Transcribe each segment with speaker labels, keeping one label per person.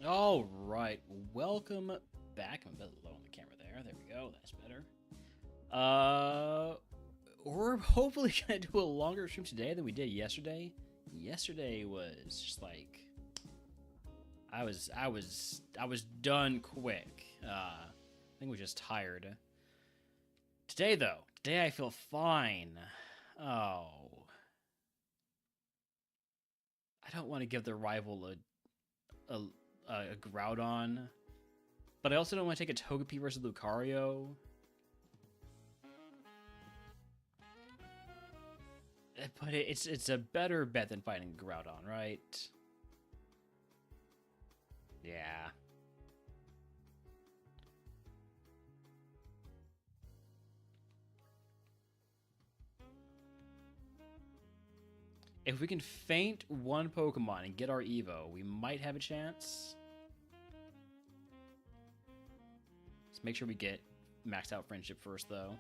Speaker 1: All right, welcome back. I'm a bit low on the camera there. There we go. That's better. We're hopefully gonna do a longer stream today than we did yesterday. Yesterday was just like I was done quick. I think we're just tired. Today though, today I feel fine. Oh, I don't want to give the rival a Groudon, but I also don't want to take a Togepi versus Lucario. But it's a better bet than fighting Groudon, right? Yeah. If we can feint one Pokemon and get our Evo, we might have a chance. Let's make sure we get maxed out Friendship first, though.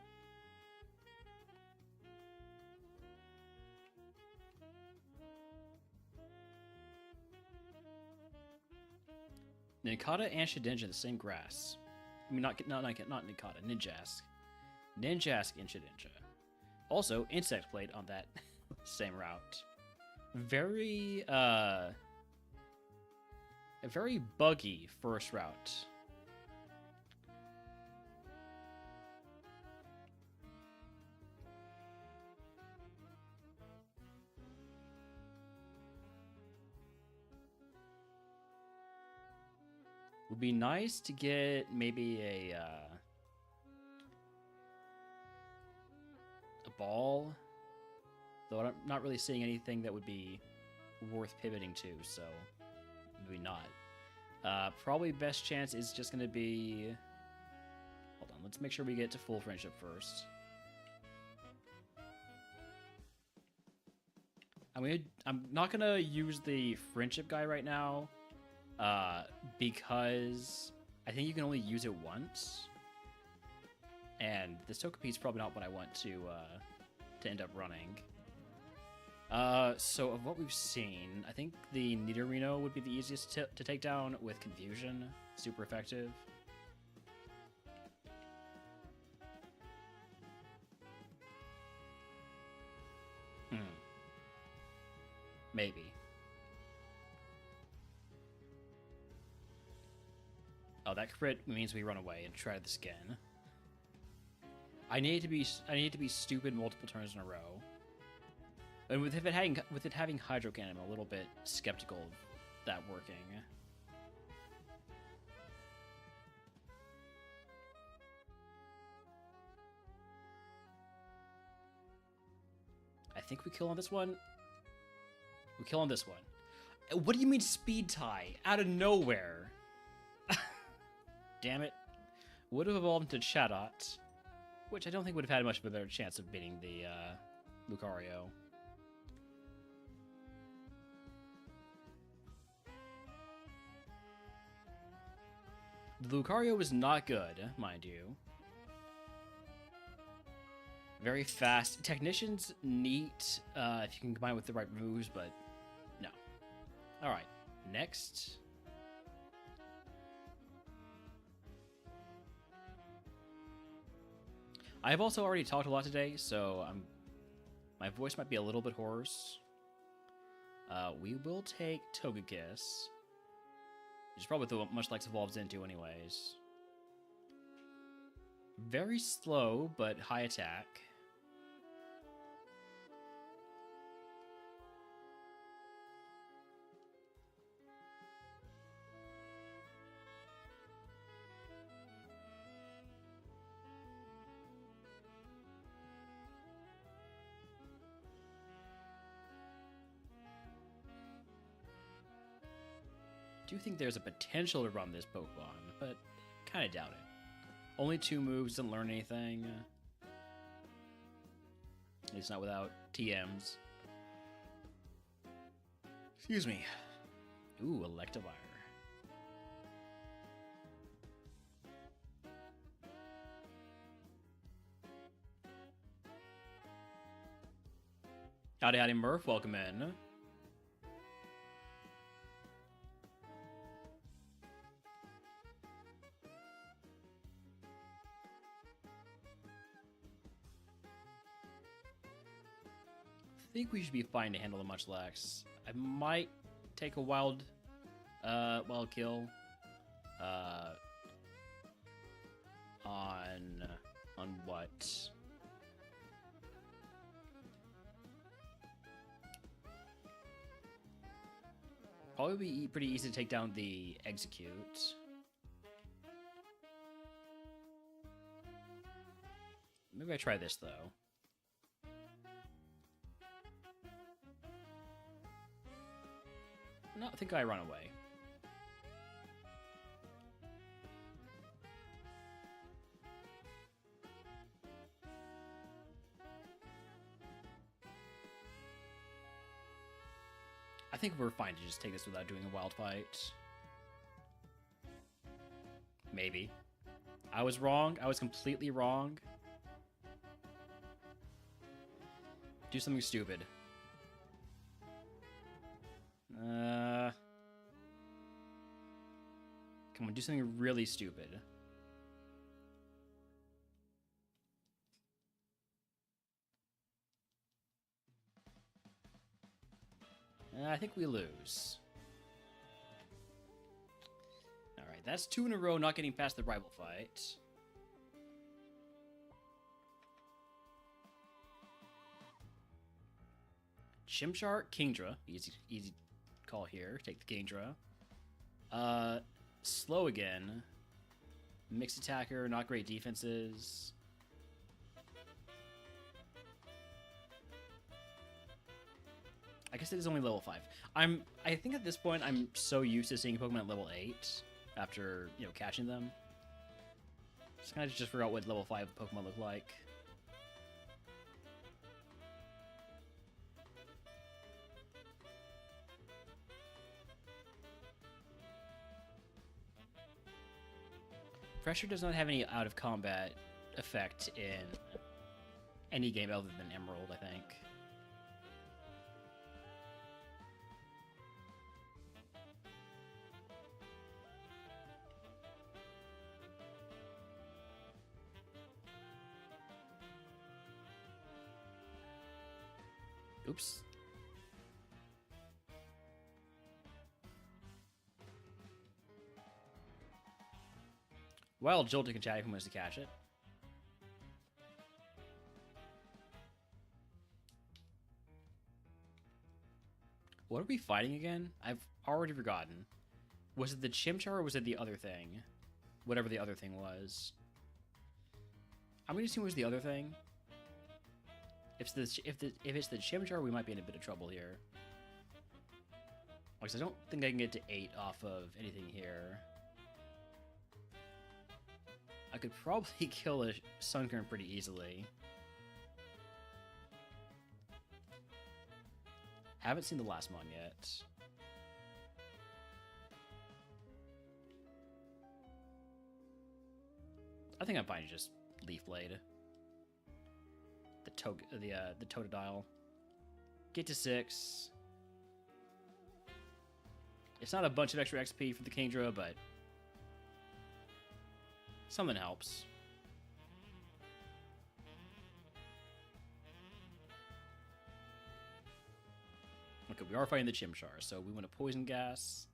Speaker 1: Nincada and Shedinja in the same grass. I mean, not Nincada, Ninjask. Ninjask and Shedinja. Also, Insect Plate on that same route. Very, a very buggy first route. Would be nice to get maybe a ball, though I'm not really seeing anything that would be worth pivoting to, so maybe not. Probably best chance is just going to be... Hold on, let's make sure we get to full Friendship first. I'm not going to use the Friendship guy right now, because I think you can only use it once, and this Togepi is probably not what I want to end up running. So of what we've seen, I think the Nidorino would be the easiest to take down with Confusion. Super effective. Maybe. Oh, that crit means we run away and try this again. I need to be stupid multiple turns in a row. And with it having Hydro Cannon, I'm a little bit skeptical of that working. I think we kill on this one. We kill on this one. What do you mean speed tie? Out of nowhere. Damn it. Would have evolved into Chatot, which I don't think would have had much of a better chance of beating the Lucario. The Lucario was not good, mind you. Very fast. Technician's neat if you can combine with the right moves, but no. Alright, next. I've also already talked a lot today, so my voice might be a little bit hoarse. We will take Togekiss, which is probably what Munchlax evolves into anyways. Very slow, but high attack. I do think there's a potential to run this Pokemon, but kind of doubt it. Only 2 moves, didn't learn anything. At least not without TMs. Excuse me. Ooh, Electivire. Howdy, howdy, Murph. Welcome in. think we should be fine to handle the Munchlax. I might take a wild kill on what? Probably be pretty easy to take down the Execute. Maybe I try this though. No, I think I run away. I think we're fine to just take this without doing a wild fight. Maybe. I was wrong. I was completely wrong. Do something stupid. Come on, do something really stupid. I think we lose. Alright, that's 2 in a row not getting past the rival fight. Chimchar, Kingdra. Easy call here. Take the Kingdra. Slow again. Mixed attacker, not great defenses. I guess it is only level 5. I think at this point I'm so used to seeing Pokemon at level 8 after, you know, catching them. Just kind of just forgot what level 5 Pokemon look like. Pressure does not have any out-of-combat effect in any game other than Emerald, I think. Oops. Wild Jolt can chat if he wants to catch it. What are we fighting again? I've already forgotten. Was it the Chimchar or was it the other thing? Whatever the other thing was. I'm gonna assume it was the other thing. If it's the Chimchar, we might be in a bit of trouble here. Because I don't think I can get to 8 off of anything here. I could probably kill a Sunkern pretty easily. Haven't seen the last mon yet. I think I'm fine to just Leaf Blade. The Totodile. Get to 6. It's not a bunch of extra XP for the Kingdra, but something helps. Okay, we are fighting the Chimchar, so we want a Poison Gas.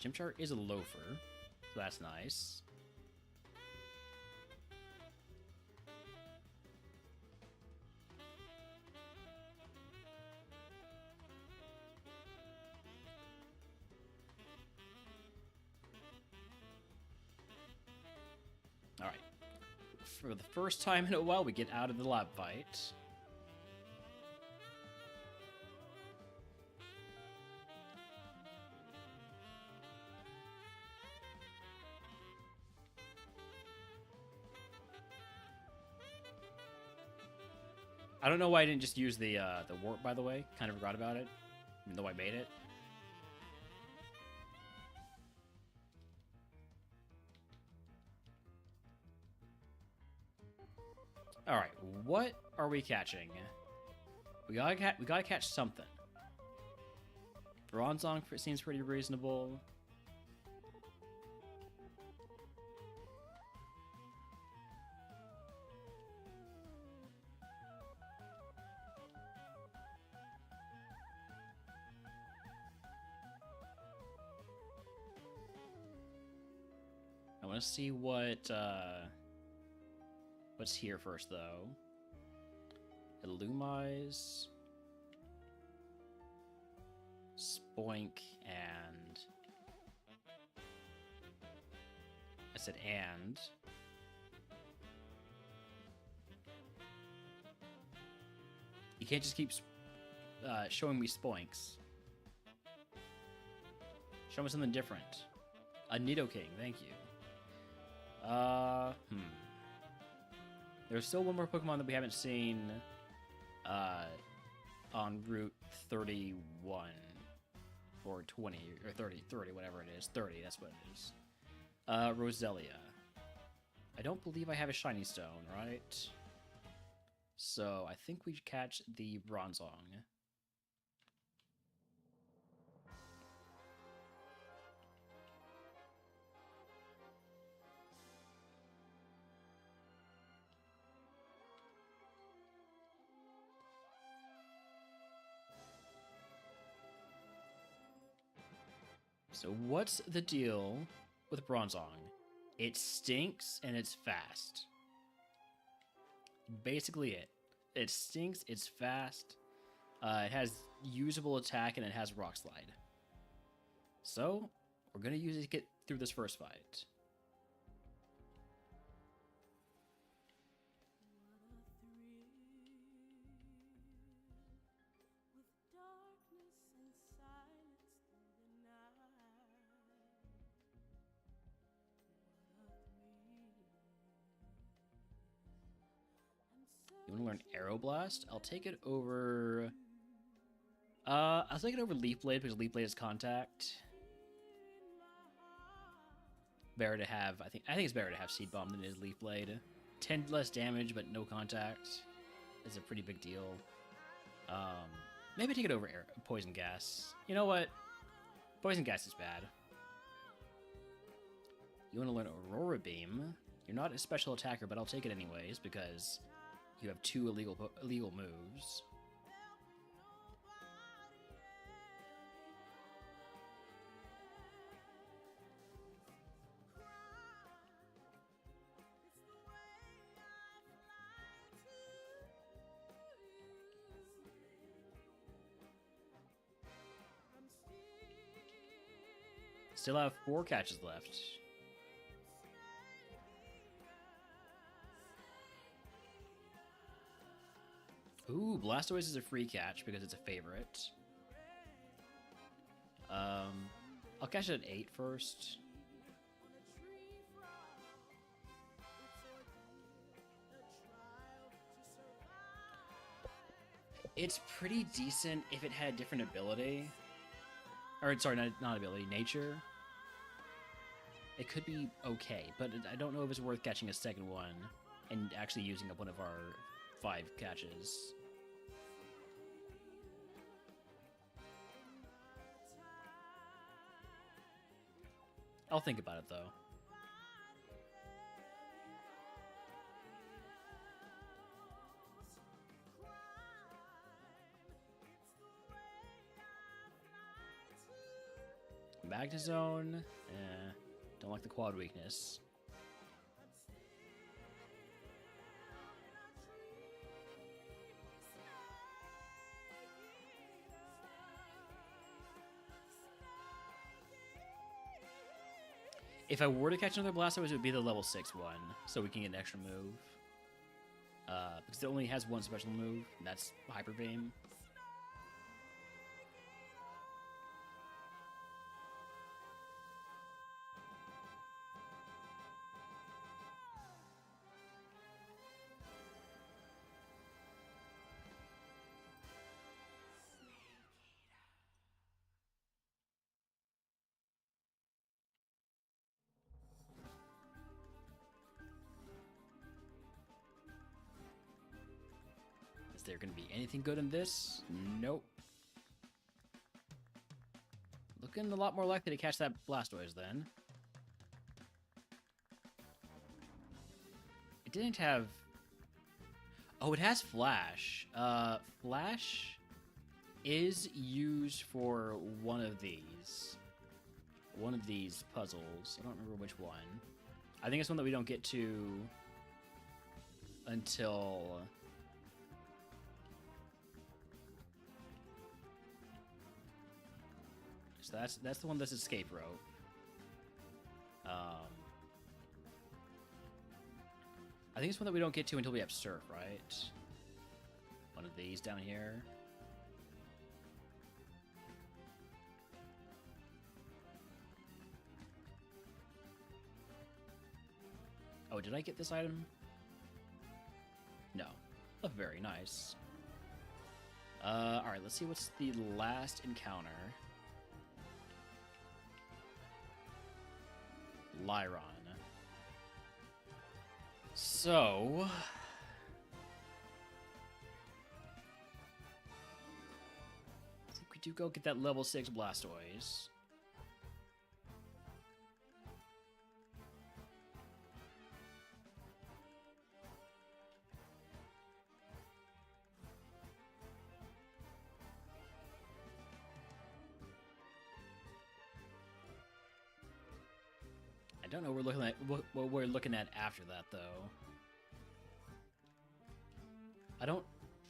Speaker 1: The Chimchar is a Loafer, so that's nice. Alright. For the first time in a while, we get out of the lab fight. I don't know why I didn't just use the warp, by the way. Kind of forgot about it, even though I made it. All right, what are we catching? We gotta catch something. Bronzong seems pretty reasonable. want to see what's here first, though. Illumise, Spoink, and I said and. You can't just keep showing me Spoinks. Show me something different. A Nidoking, thank you. There's still one more Pokemon that we haven't seen on Route 31 or 20 or 30, whatever it is. 30, that's what it is. Roselia. I don't believe I have a Shiny Stone, right? So I think we catch the Bronzong. So what's the deal with Bronzong? It stinks and it's fast. Basically it. It stinks, it's fast, it has usable attack, and it has Rock Slide. So, we're going to use it to get through this first fight. You want to learn Aeroblast? I'll take it over... I'll take it over Leaf Blade, because Leaf Blade is contact. Better to have... I think it's better to have Seed Bomb than it is Leaf Blade. 10 less damage, but no contact is a pretty big deal. Maybe take it over Poison Gas. You know what? Poison Gas is bad. You want to learn Aurora Beam? You're not a special attacker, but I'll take it anyways, because... you have 2 illegal moves. Still have 4 catches left. Ooh, Blastoise is a free catch because it's a favorite. I'll catch it at 8 first. It's pretty decent if it had a different ability. Or, sorry, not ability, nature. It could be okay, but I don't know if it's worth catching a second one and actually using up one of our 5 catches. I'll think about it, though. Magnezone. Don't like the quad weakness. If I were to catch another Blastoise, it would be the level 6 one, so we can get an extra move. Because it only has 1 special move, and that's Hyper Beam. Is there going to be anything good in this? Nope. Looking a lot more likely to catch that Blastoise then. It didn't have... Oh, it has Flash. Flash is used for one of these. One of these puzzles. I don't remember which one. I think it's one that we don't get to until... So that's the one that's escape rope. I think it's one that we don't get to until we have surf, right? One of these down here. Oh, did I get this item? No. Oh, very nice. Alright, let's see what's the last encounter. Lyron. So... I think we do go get that level 6 Blastoise. I don't know what we're looking at after that, though. I don't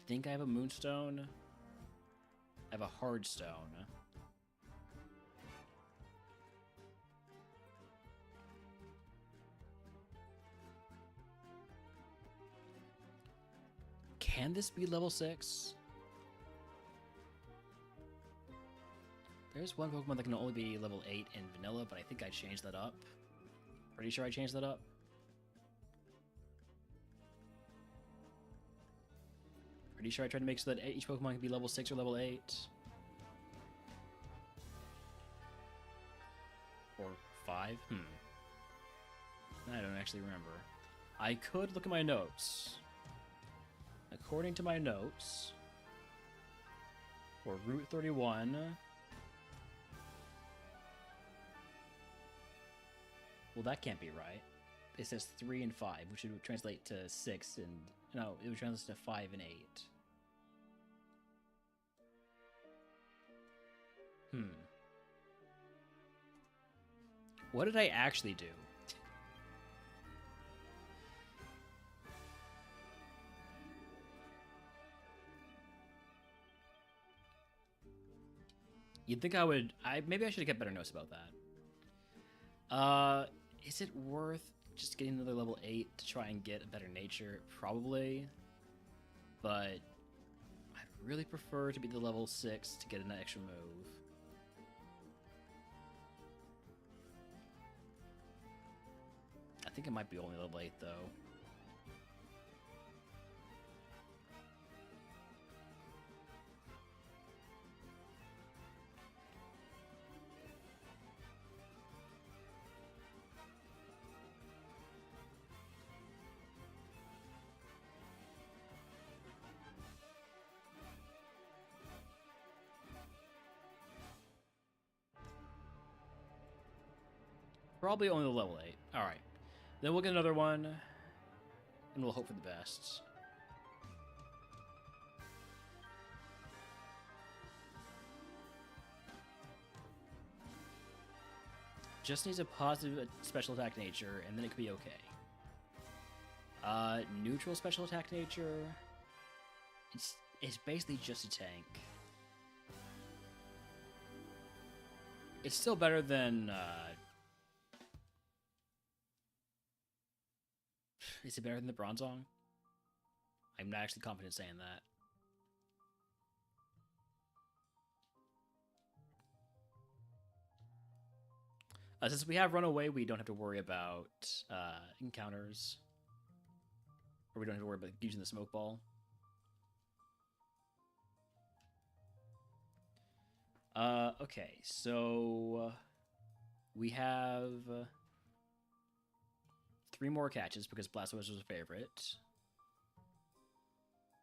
Speaker 1: think I have a Moonstone. I have a Hard Stone. Can this be level 6? There's one Pokemon that can only be level 8 in vanilla, but I think I changed that up. Pretty sure I changed that up. Pretty sure I tried to make so that each Pokemon can be level 6 or level 8. Or 5? I don't actually remember. I could look at my notes. According to my notes, for Route 31... Well, that can't be right. It says 3 and 5, which would translate to 6 and... No, it would translate to 5 and 8. What did I actually do? You'd think I would... Maybe I should have kept better notes about that. Is it worth just getting another level 8 to try and get a better nature? Probably. But I'd really prefer to be the level 6 to get an extra move. I think it might be only level 8, though. Probably only the level 8. Alright. Then we'll get another one, and we'll hope for the best. Just needs a positive special attack nature, and then it could be okay. Neutral special attack nature... It's basically just a tank. It's still better than... Is it better than the Bronzong? I'm not actually confident saying that. Since we have Runaway, we don't have to worry about encounters. Or we don't have to worry about using the Smoke Ball. Okay, so... we have... 3 more catches because Blastoise was a favorite.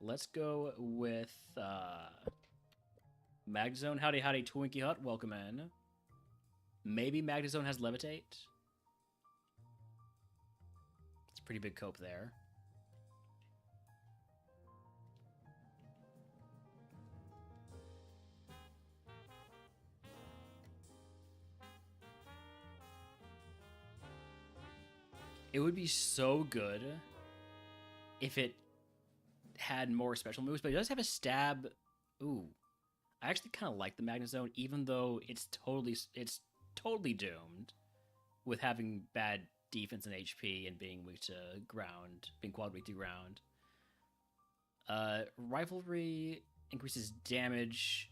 Speaker 1: Let's go with Magnezone. Howdy, howdy, Twinkie Hut. Welcome in. Maybe Magnezone has Levitate. It's a pretty big cope there. It would be so good if it had more special moves, but it does have a stab. Ooh, I actually kind of like the Magnet Zone, even though it's totally doomed with having bad defense and HP and being weak to ground, being quad weak to ground. Rivalry increases damage.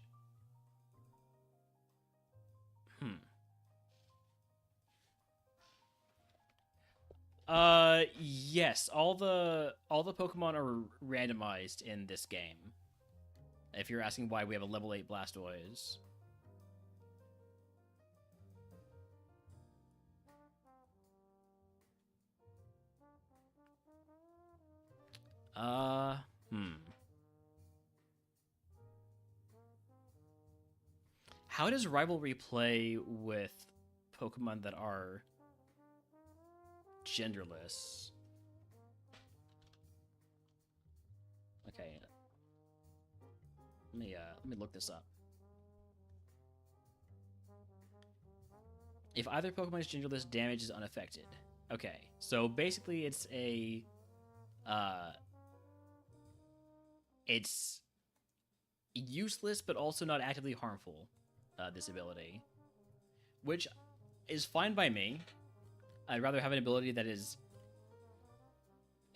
Speaker 1: Yes, all the Pokemon are randomized in this game. If you're asking why we have a level 8 Blastoise. Uh, hmm. How does Rivalry play with Pokemon that are genderless? Okay. Let me look this up. If either Pokemon is genderless, damage is unaffected. Okay, so basically it's it's useless but also not actively harmful, this ability, which is fine by me. I'd rather have an ability that is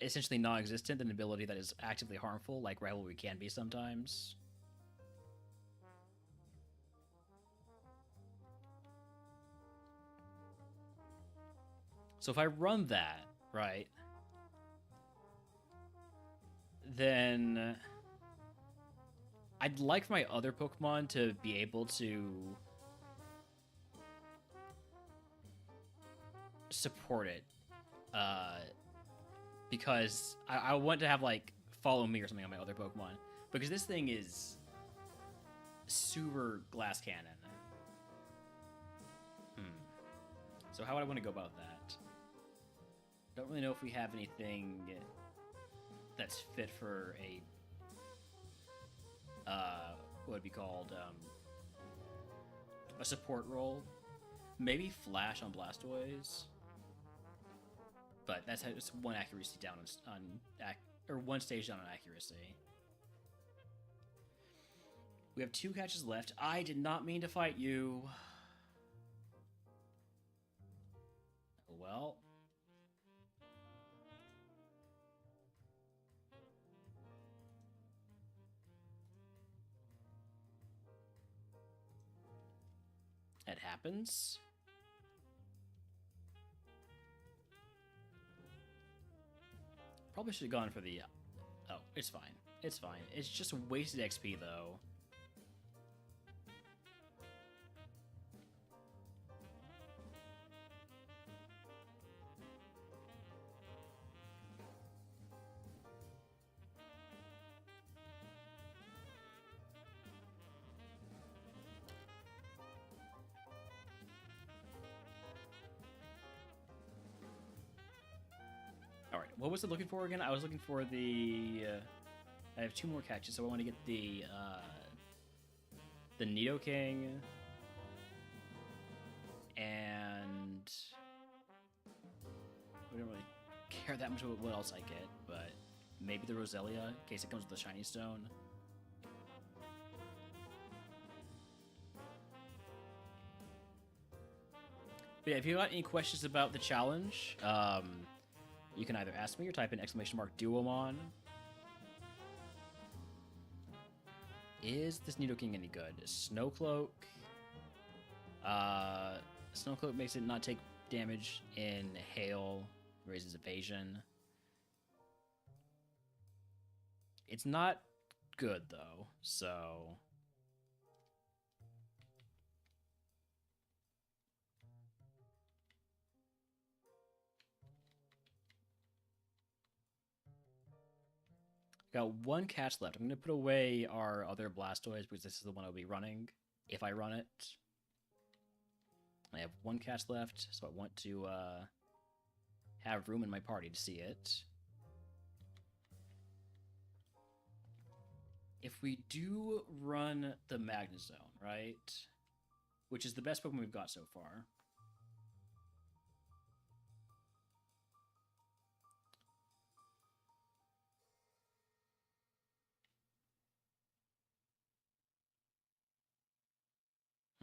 Speaker 1: essentially non-existent than an ability that is actively harmful, like Rivalry can be sometimes. So if I run that, right, then I'd like for my other Pokemon to be able to support it, because I want to have, like, Follow Me or something on my other Pokemon, because this thing is super glass cannon. So how would I want to go about that? Don't really know if we have anything that's fit for a what would be called a support role. Maybe Flash on Blastoise, but that's just one accuracy down or one stage down on accuracy. We have 2 catches left. I did not mean to fight you. Well. It happens. Probably should have gone for the... Oh, it's fine. It's fine. It's just wasted XP, though. Alright, what was I looking for again? I was looking for the... I have 2 more catches, so I want to get the Nidoking, and we don't really care that much about what else I get, but maybe the Roselia, in case it comes with the Shiny Stone. But yeah, if you got any questions about the challenge, you can either ask me or type in !DuoMon. Is this Nidoking any good? Snowcloak. Snowcloak makes it not take damage in hail, raises evasion. It's not good, though, so... Got 1 catch left. I'm going to put away our other Blastoise because this is the one I'll be running if I run it. I have 1 catch left, so I want to have room in my party to see it. If we do run the Magnet Zone, right? Which is the best Pokemon we've got so far.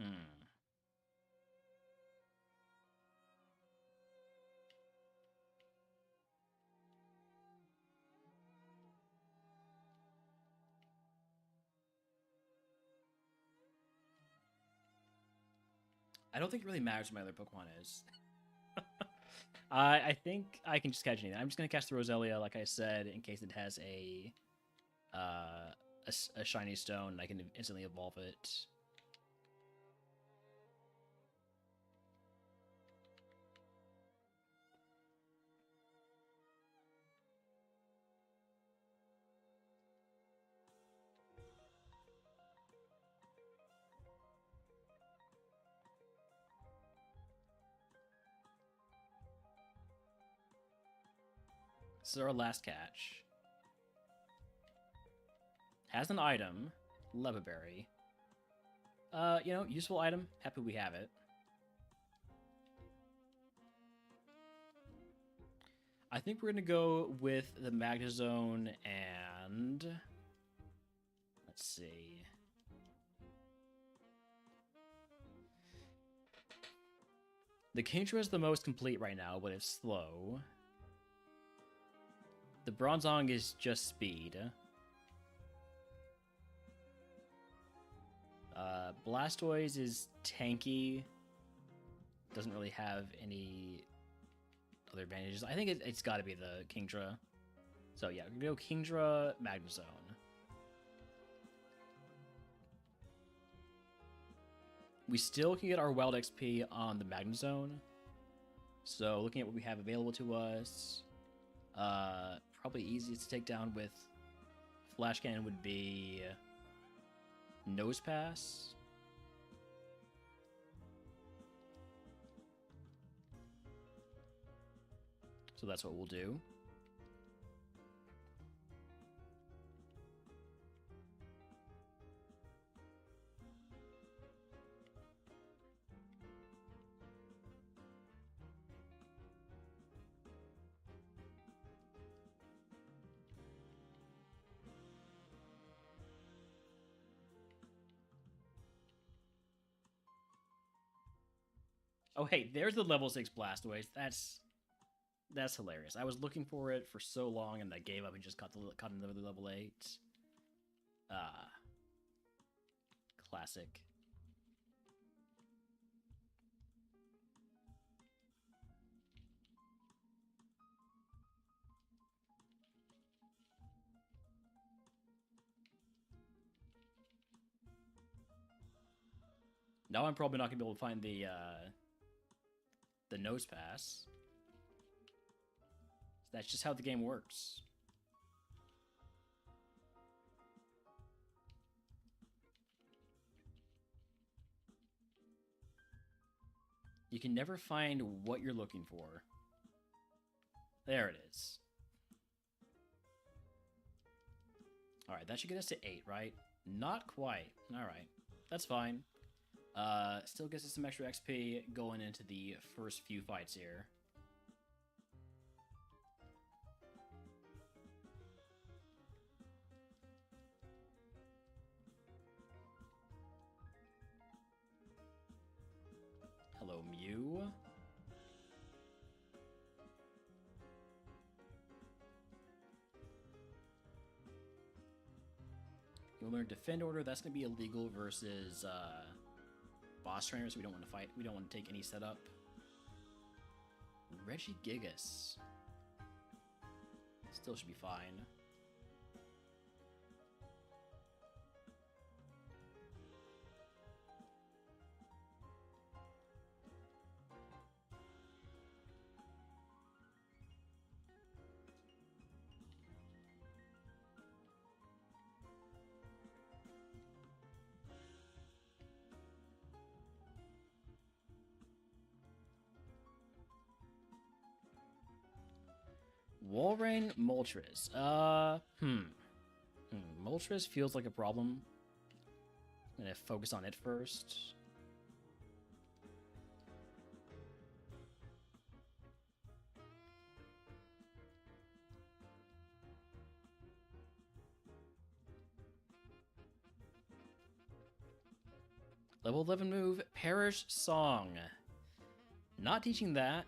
Speaker 1: Hmm. I don't think it really matters what my other Pokemon is. I think I can just catch anything. I'm just gonna catch the Roselia, like I said, in case it has a shiny stone. I can instantly evolve it. This is our last catch. Has an item, Levaberry. Useful item. Happy we have it. I think we're gonna go with the Magnezone and let's see. The Kingdra is the most complete right now, but it's slow. The Bronzong is just speed. Blastoise is tanky. Doesn't really have any other advantages. I think it's got to be the Kingdra. So yeah, we're gonna go Kingdra, Magnezone. We still can get our Wild XP on the Magnezone. So looking at what we have available to us, probably easiest to take down with Flash Cannon would be Nose Pass. So that's what we'll do. Oh, hey, there's the level 6 Blastoise. That's hilarious. I was looking for it for so long, and I gave up and just caught another level 8. Classic. Now I'm probably not gonna be able to find the Nose Pass. That's just how the game works. You can never find what you're looking for. There it is. Alright, that should get us to 8, right? Not quite. Alright, that's fine. Still gets us some extra XP going into the first few fights here. Hello, Mew. You'll learn Defend Order. That's going to be illegal versus boss trainers. We don't want to fight. We don't want to take any setup. Regigigas. Still should be fine. Walrein Moltres. Moltres feels like a problem. I'm gonna focus on it first. Level 11 move, Perish Song. Not teaching that.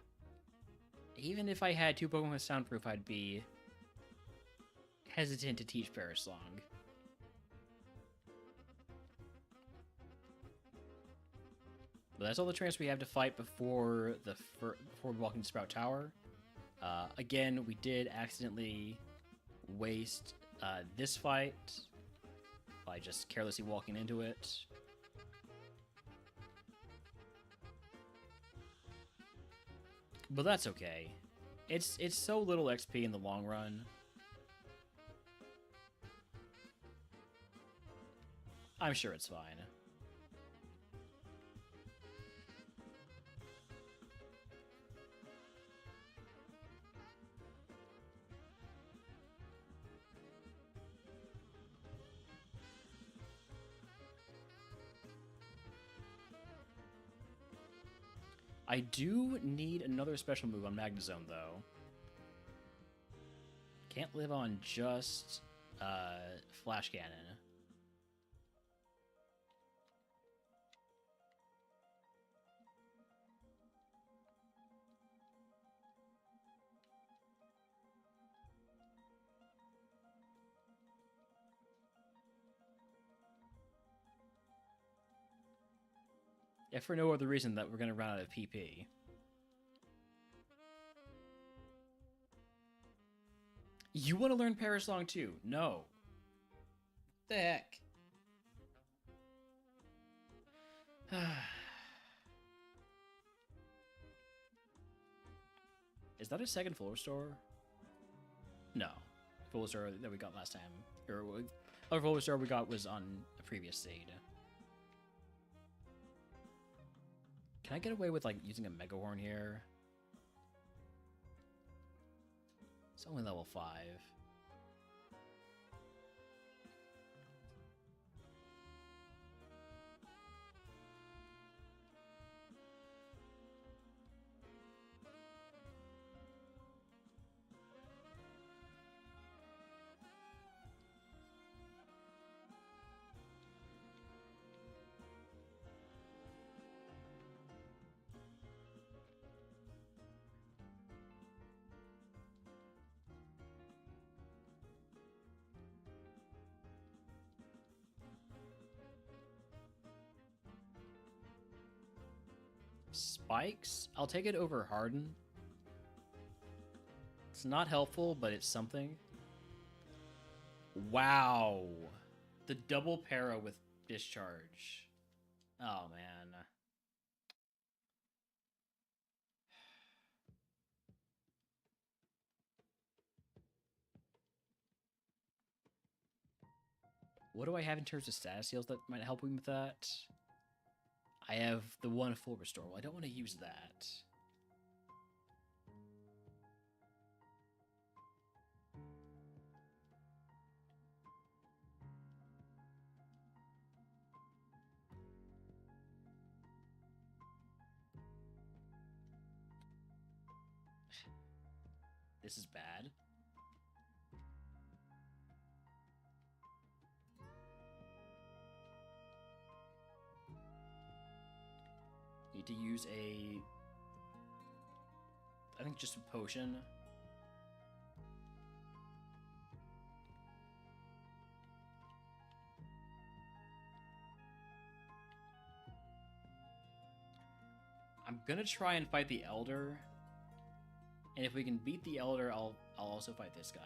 Speaker 1: Even if I had 2 Pokemon with Soundproof, I'd be hesitant to teach Perish Song. But that's all the trainers we have to fight before before walking to Sprout Tower. Again, we did accidentally waste this fight by just carelessly walking into it. But that's okay. It's so little XP in the long run. I'm sure it's fine. I do need another special move on Magnezone, though. Can't live on just Flash Cannon. If for no other reason that we're going to run out of PP. You want to learn Perish Song too? No. The heck? Is that a second full restore? No. Full restore that we got last time. Or other full restore we got was on a previous seed. Can I get away with, like, using a Mega Horn here? It's only level 5. Spikes? I'll take it over Harden. It's not helpful, but it's something. Wow. The double para with Discharge. Oh, man. What do I have in terms of status heals that might help me with that? I have the one full restore. Well, I don't want to use that. This is bad. Need to use I think just a potion. I'm gonna try and fight the Elder. And if we can beat the Elder, I'll also fight this guy.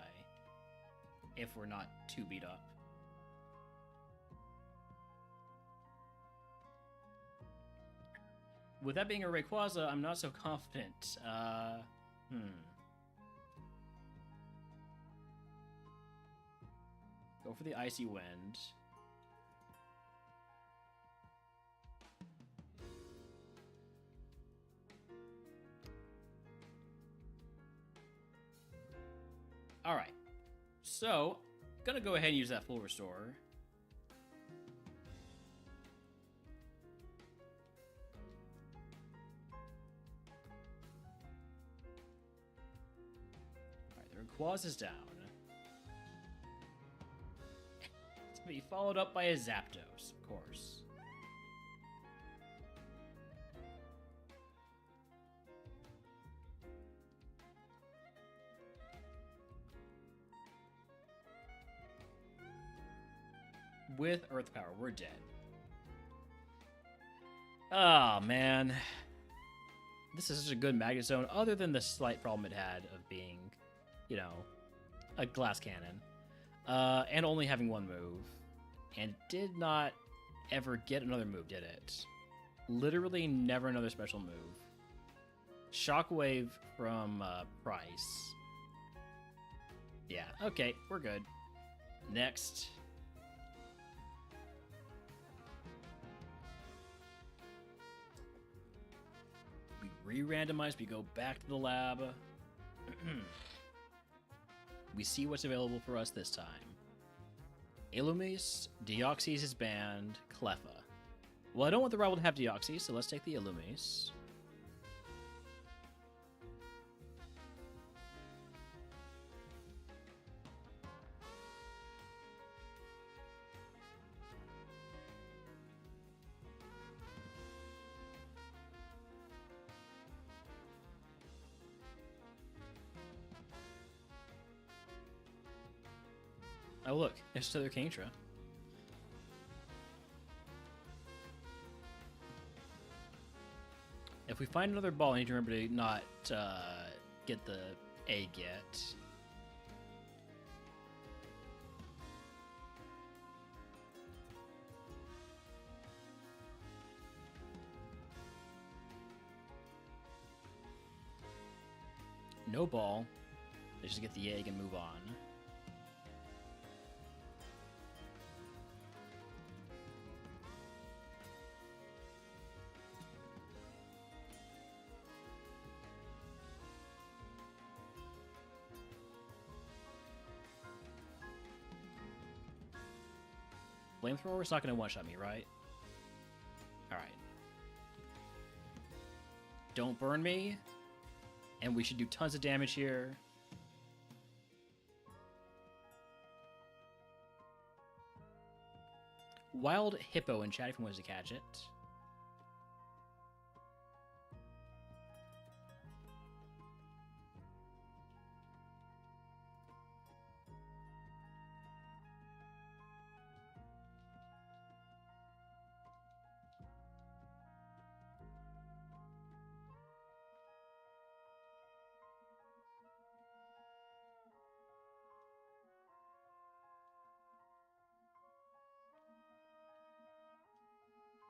Speaker 1: If we're not too beat up. With that being a Rayquaza, I'm not so confident. Go for the Icy Wind. Alright. So, gonna go ahead and use that full restore. Rayquaza is down. It's gonna be followed up by a Zapdos, of course. with Earth Power. We're dead. Oh, man. This is such a good Magnet Zone, other than the slight problem it had of being, you know, a glass cannon. And only having one move. And it did not ever get another move, did it? Literally never another special move. Shockwave from Price. Yeah, okay, we're good. Next. We re-randomize, we go back to the lab. We see what's available for us this time. Illumise, Deoxys is banned, Cleffa. Well, I don't want the rival to have Deoxys, so let's take the Illumise. Oh look, it's another Kingdra. If we find another ball, I need to remember to not get the egg yet. No ball. Let's just get the egg and move on. Flamethrower's not going to one-shot me, right? Alright. Don't burn me. And we should do tons of damage here. Wild Hippo in chat if you want to catch it.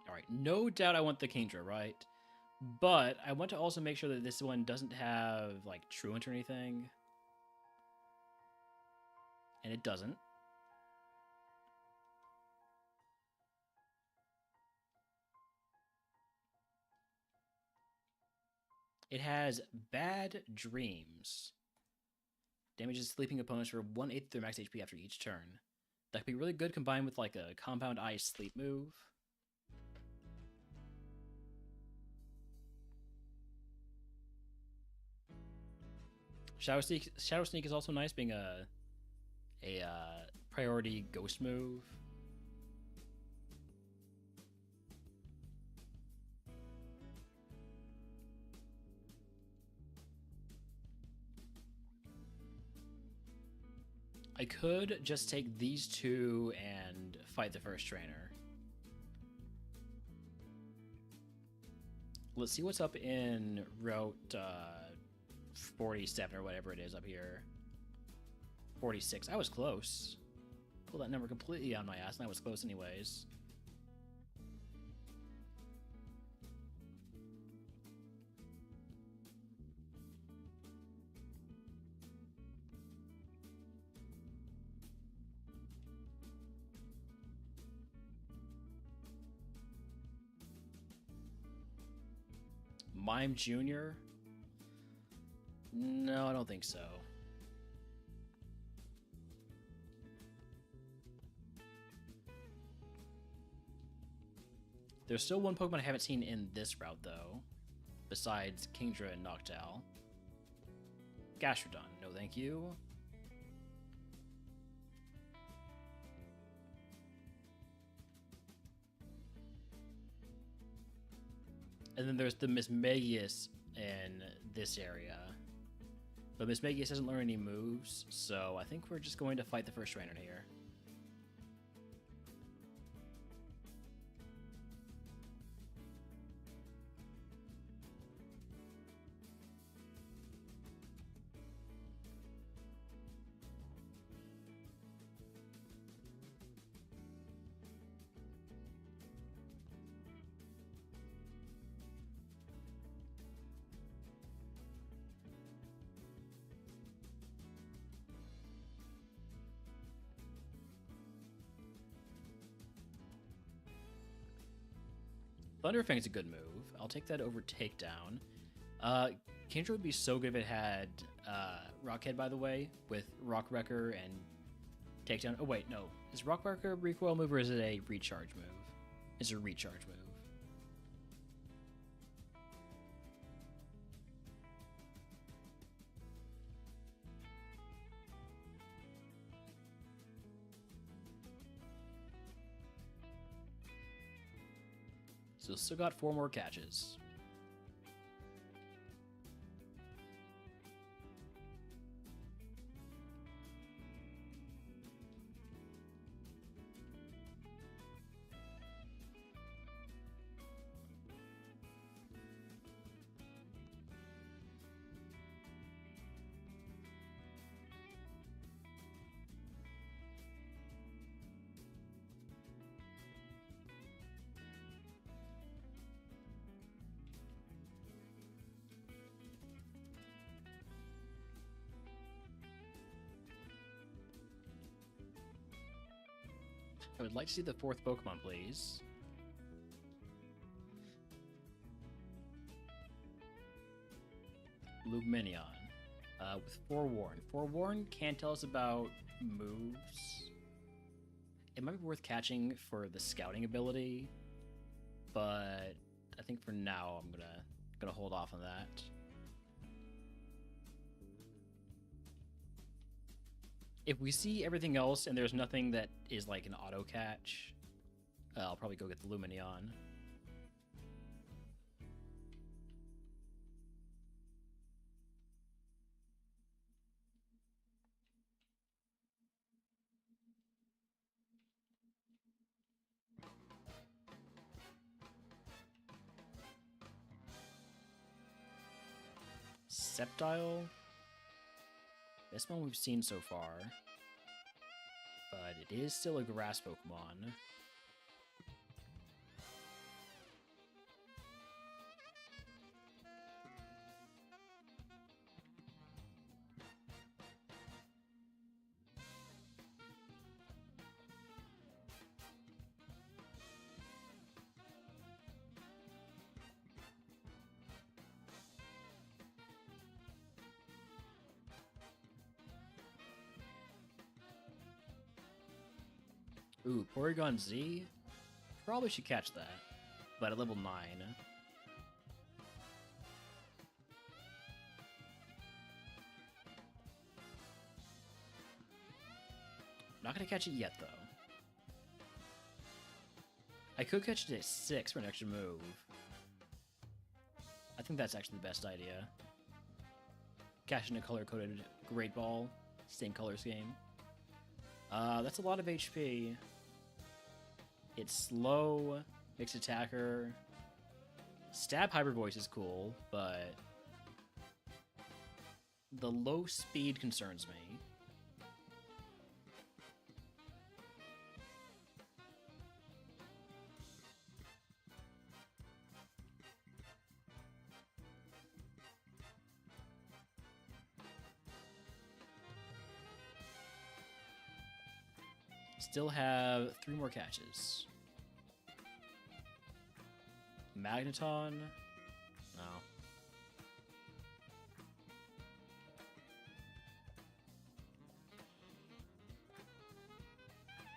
Speaker 1: Alright, no doubt I want the Kingdra, right? But I want to also make sure that this one doesn't have, like, Truant or anything. And it doesn't. It has Bad Dreams. Damages sleeping opponents for 1/8 of their max HP after each turn. That could be really good combined with, like, a Compound Ice sleep move. Shadow Sneak is also nice, being a priority ghost move. I could just take these two and fight the first trainer. Let's see what's up in Route 47 or whatever it is up here. 46. I was close. Pulled that number completely on my ass, and I was close anyways. Mime Jr.? No, I don't think so. There's still one Pokemon I haven't seen in this route, though, besides Kingdra and Noctowl. Gastrodon, no thank you. And then there's the Mismagius in this area. But Mismagius doesn't learn any moves, so I think we're just going to fight the first trainer here. Thunderfang's a good move. I'll take that over Takedown. Kindra would be so good if it had Rockhead, by the way, with Rock Wrecker and Takedown. Oh, wait, no. Is Rock Wrecker a recoil move or is it a recharge move? It's a recharge move. So still got 4 more catches. I would like to see the 4th Pokemon, please. Lumineon. With Forewarn. Forewarn can tell us about moves. It might be worth catching for the scouting ability, but I think for now I'm gonna hold off on that. If we see everything else and there's nothing that is like an auto catch, I'll probably go get the Lumineon. Sceptile. Best one we've seen so far. But it is still a grass Pokemon. Ooh, Porygon Z? Probably should catch that, but at level 9. Not gonna catch it yet, though. I could catch it at 6 for an extra move. I think that's actually the best idea. Catching a color-coded Great Ball, same color scheme. That's a lot of HP. It's slow, mixed attacker. Stab Hyper Voice is cool, but the low speed concerns me. Still have 3 more catches. Magneton? No.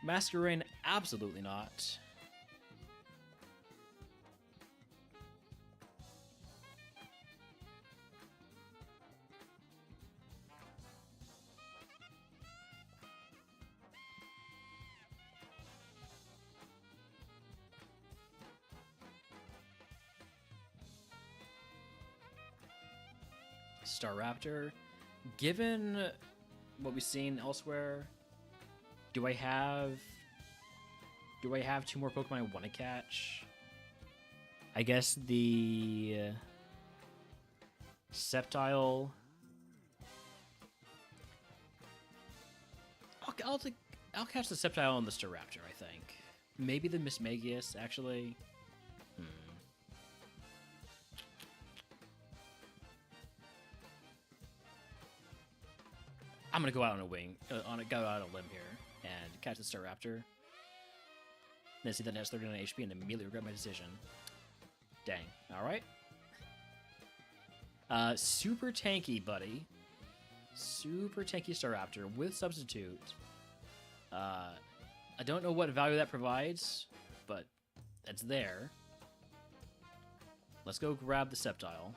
Speaker 1: Masquerain? Absolutely not. Staraptor. Given what we've seen elsewhere, do I have 2 more Pokemon I want to catch? I guess the Sceptile. I'll catch the Sceptile and the Staraptor, I think. Maybe the Mismagius, actually. I'm gonna go out on a limb here and catch the Staraptor. Then see that it has 39 HP and immediately regret my decision. Dang. All right. Super tanky, buddy. Super tanky Staraptor with Substitute. I don't know what value that provides, but it's there. Let's go grab the Sceptile.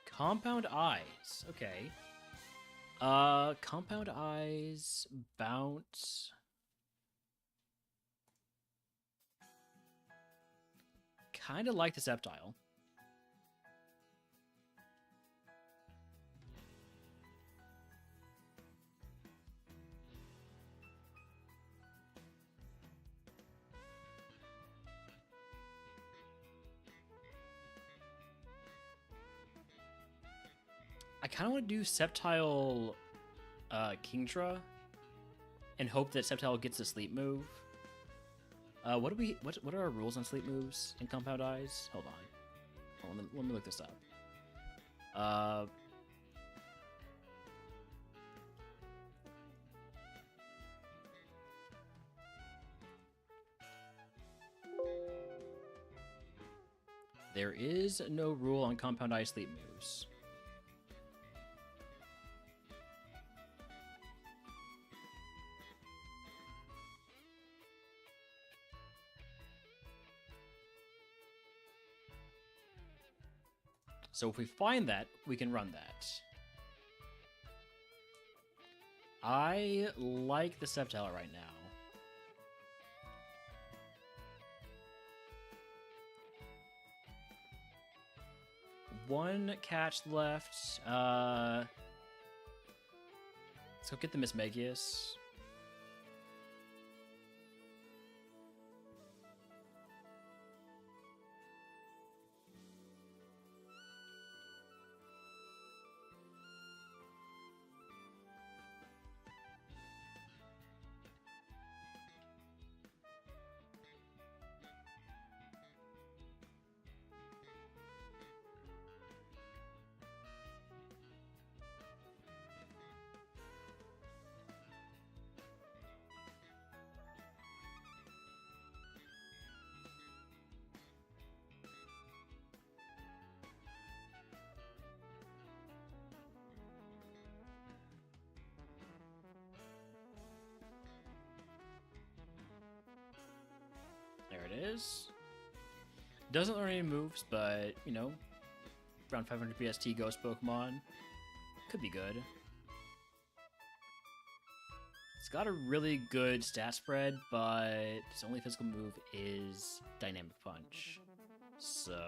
Speaker 1: Compound Eyes. Okay. Compound Eyes, Bounce. Kind of like the Sceptile. I kind of want to do Sceptile Kingdra and hope that Sceptile gets a sleep move. What are our rules on sleep moves in Compound Eyes? Hold on. Let me look this up. There is no rule on Compound Eyes sleep moves. So if we find that, we can run that. I like the Sceptile right now. One catch left. Let's go get the Mismagius. There it is. Doesn't learn any moves, but, you know, around 500 BST Ghost Pokemon. Could be good. It's got a really good stat spread, but its only physical move is Dynamic Punch. So,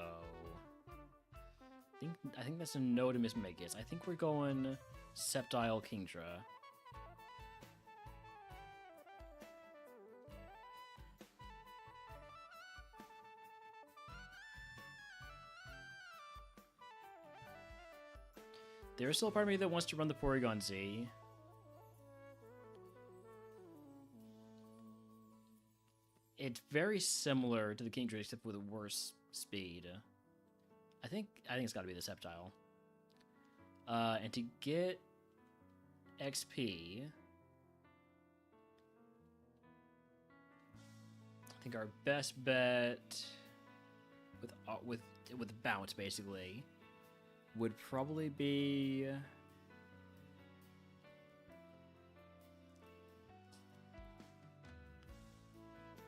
Speaker 1: I think that's a no to Mismagius. I think we're going Sceptile Kingdra. There's still a part of me that wants to run the Porygon Z. It's very similar to the Kingdra, except with worse speed. I think it's got to be the Sceptile. And to get XP, I think our best bet with Bounce basically would probably be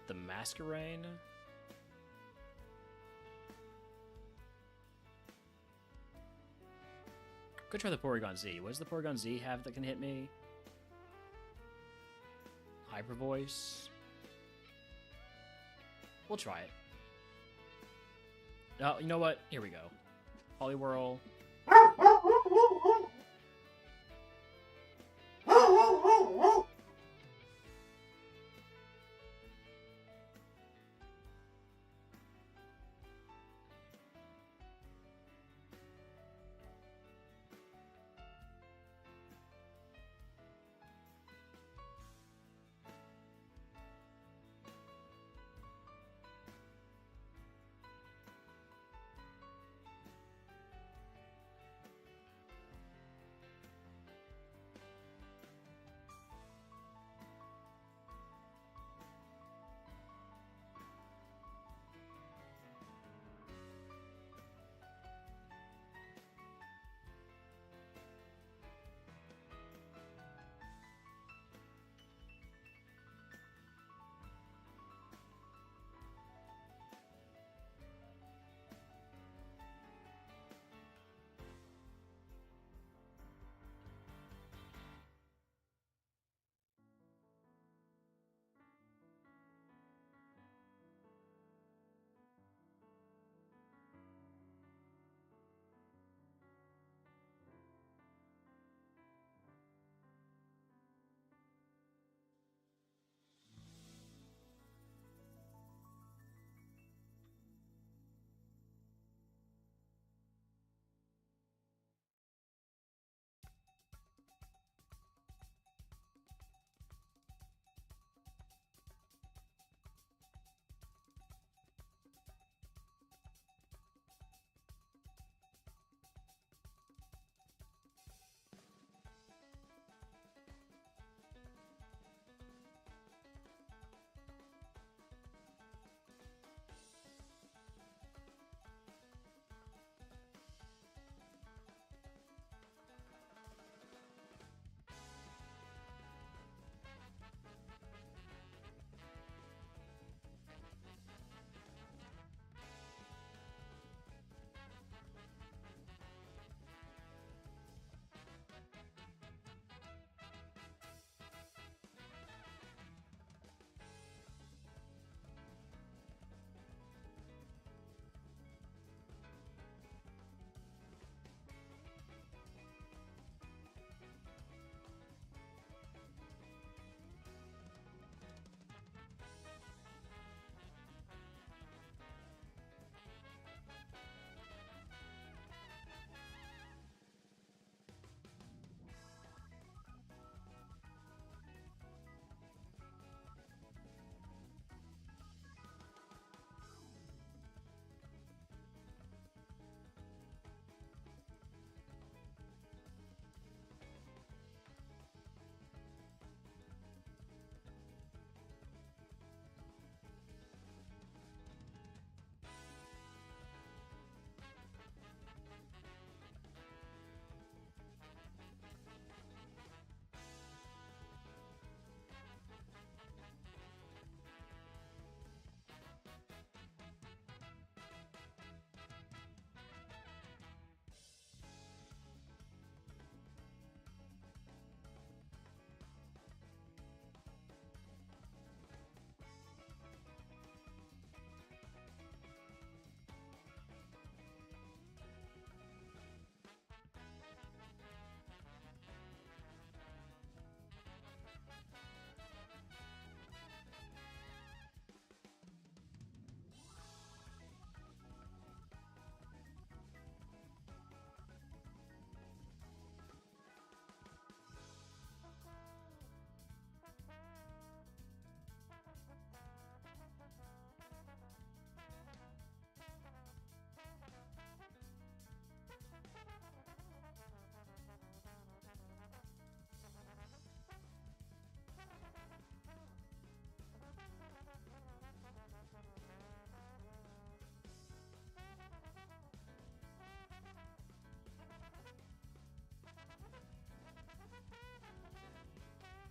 Speaker 1: the Masquerain. Could try the Porygon Z. What does the Porygon Z have that can hit me? Hyper Voice. We'll try it. Oh, you know what? Here we go. Poliwhirl.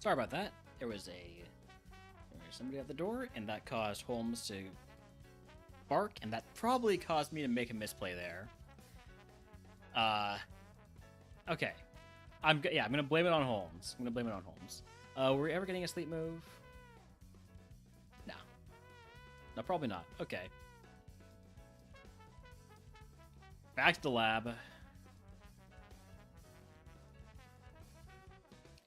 Speaker 1: Sorry about that. There was somebody at the door, and that caused Holmes to bark, and that probably caused me to make a misplay there. Okay. I'm gonna blame it on Holmes. Were we ever getting a sleep move? No. No, probably not. Okay. Back to the lab.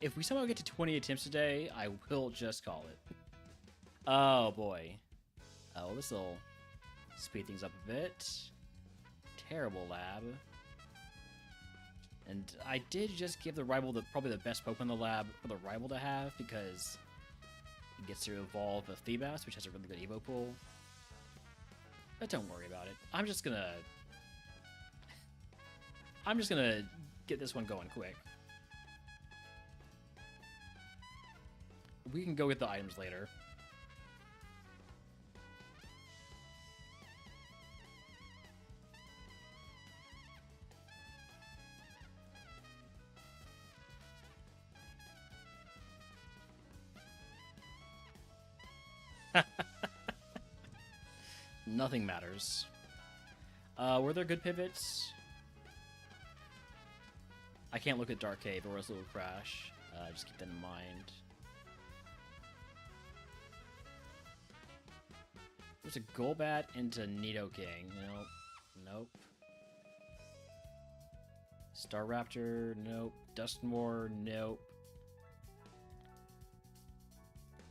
Speaker 1: If we somehow get to 20 attempts today, I will just call it. Oh, boy. Oh, this will speed things up a bit. Terrible lab. And I did just give the rival probably the best Pokemon in the lab for the rival to have, because it gets to evolve a Feebas, which has a really good Evo pool. But don't worry about it. I'm just gonna get this one going quick. We can go get the items later. Nothing matters. Were there good pivots? I can't look at Dark Cave or else it will crash. Just keep that in mind. There's a Golbat into Nidoking. Nope. Nope. Staraptor. Nope. Dusknoir. Nope.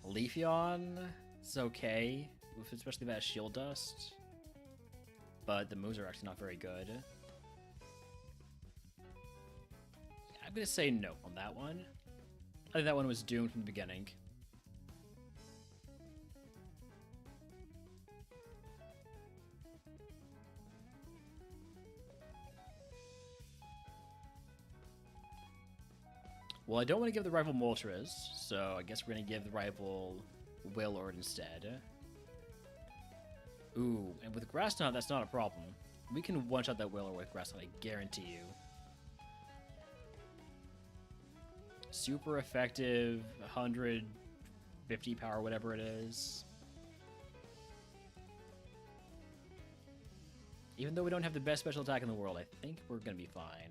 Speaker 1: Leafeon. It's okay, especially that Shield Dust. But the moves are actually not very good. I'm gonna say no on that one. I think that one was doomed from the beginning. Well, I don't want to give the rival Moltres, so I guess we're going to give the rival Wailord instead. Ooh, and with Grass Knot, that's not a problem. We can one-shot that Wailord with Grass Knot, I guarantee you. Super effective, 150 power, whatever it is. Even though we don't have the best special attack in the world, I think we're going to be fine.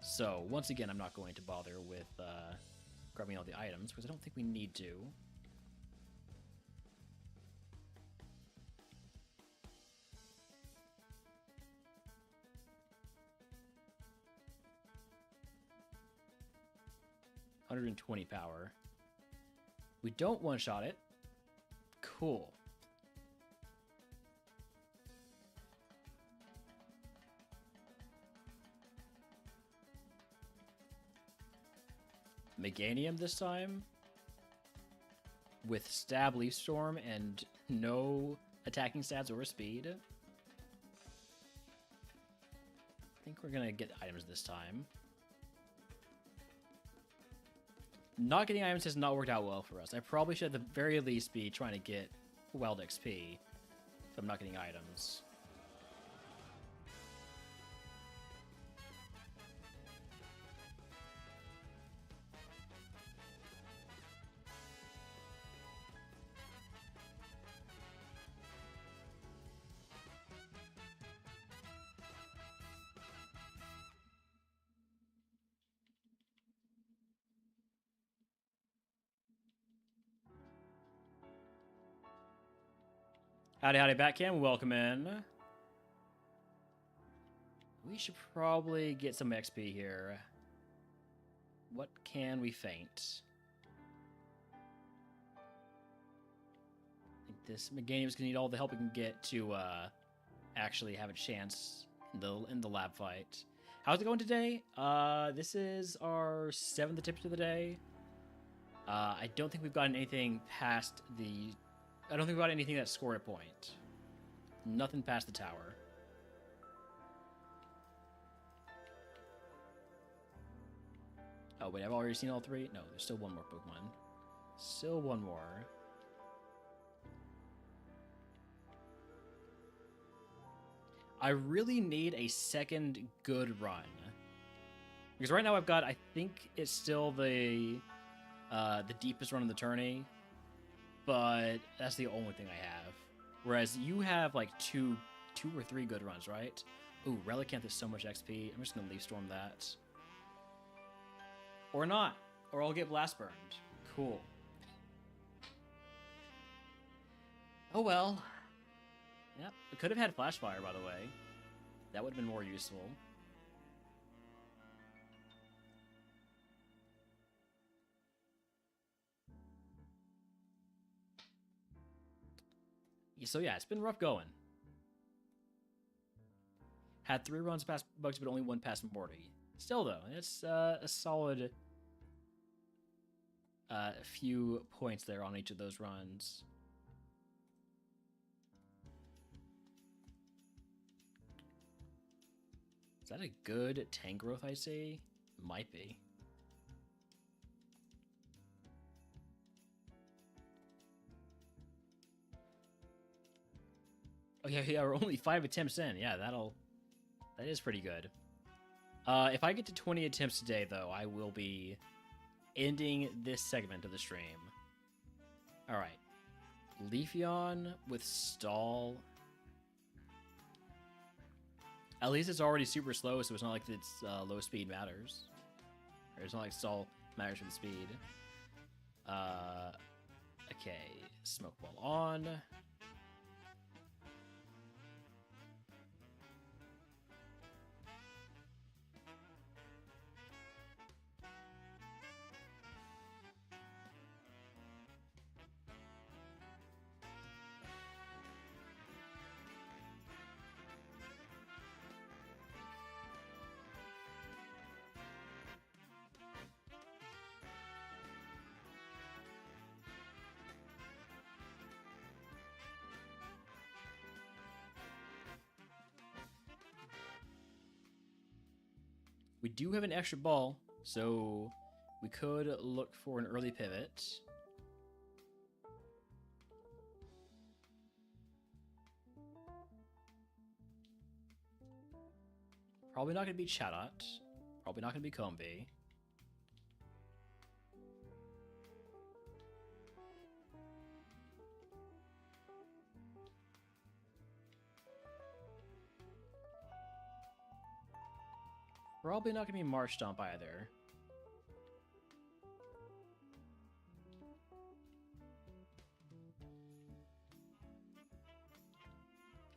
Speaker 1: So, once again, I'm not going to bother with grabbing all the items, because I don't think we need to. $120 power. We don't one-shot it. Cool. Meganium this time with Stab, Leaf Storm, and no attacking stats or speed. I think we're gonna get items this time. Not getting items has not worked out well for us. I probably should at the very least be trying to get Wild XP if I'm not getting items. Howdy, howdy, Batcam. Welcome in. We should probably get some XP here. What can we feint? I think this Meganium's gonna need all the help we can get to actually have a chance in the lab fight. How's it going today? This is our 7th attempt of the day. I don't think we've gotten anything past the... I don't think we got anything that scored a point. Nothing past the tower. Oh, wait, I've already seen all 3? No, there's still one more Pokemon. Still one more. I really need a second good run. Because right now I've got, I think it's still the the deepest run in the tourney, but that's the only thing I have. Whereas you have like two or three good runs, right? Ooh, Relicanth is so much XP. I'm just gonna Leaf Storm that. Or not. Or I'll get Blast Burned. Cool. Oh well. Yep. It could have had Flash Fire, by the way. That would have been more useful. So yeah, it's been rough going. Had 3 runs past Bugsy, but only 1 past Morty. Still though, it's a solid few points there on each of those runs. Is that a good tank growth I see? Might be. Oh yeah, we're only 5 attempts in. Yeah, that is pretty good. If I get to 20 attempts today, though, I will be ending this segment of the stream. All right. Leafeon with Stall. At least it's already super slow, so it's not like its low speed matters. Or it's not like Stall matters for the speed. Okay. Smoke Ball on. We do have an extra ball, so we could look for an early pivot. Probably not going to be Chatot. Probably not going to be Combi. Probably not going to be Marshtomp either.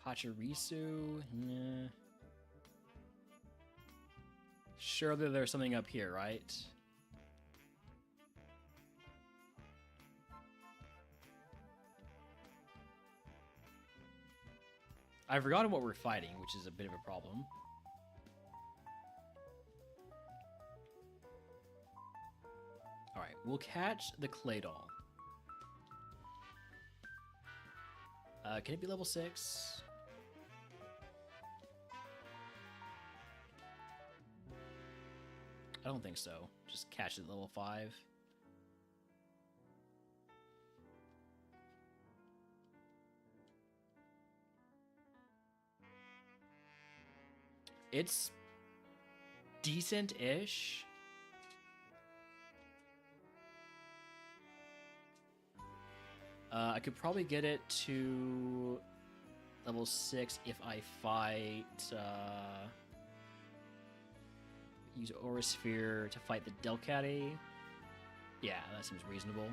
Speaker 1: Pachirisu? Nah. Surely there's something up here, right? I've forgotten what we're fighting, which is a bit of a problem. Alright, we'll catch the Claydol. Can it be level 6? I don't think so. Just catch it at level 5. It's decent-ish. I could probably get it to level 6 if I fight... use Aura Sphere to fight the Delcatty. Yeah, that seems reasonable.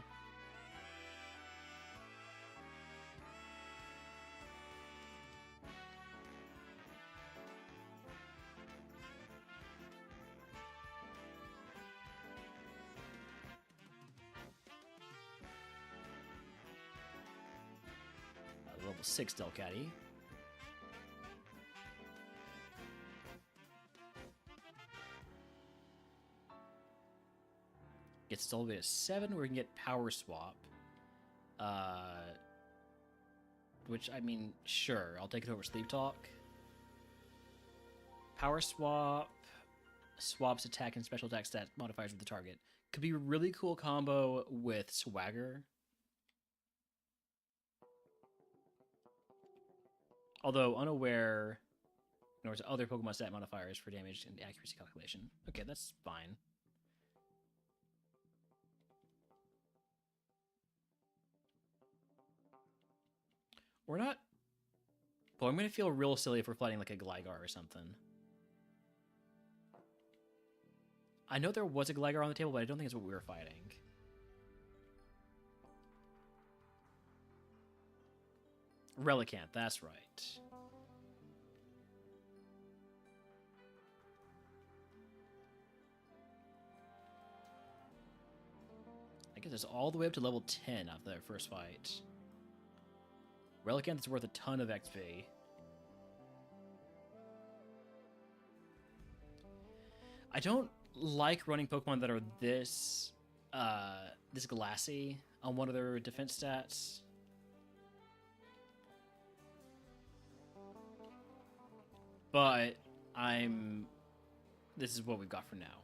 Speaker 1: Level 6 Delcatty. Gets all the way to 7, where we can get Power Swap. Which, I mean, sure, I'll take it over Sleep Talk. Power Swap swaps attack and special attack stat modifiers with the target. Could be a really cool combo with Swagger. Although unaware, ignores other Pokemon stat modifiers for damage and accuracy calculation. Okay, that's fine. We're not... Boy, I'm gonna feel real silly if we're fighting like a Gligar or something. I know there was a Gligar on the table, but I don't think it's what we were fighting. Relicanth, that's right. I guess it's all the way up to level 10 after that first fight. Relicanth is worth a ton of XP. I don't like running Pokemon that are this this glassy on one of their defense stats. But this is what we've got for now.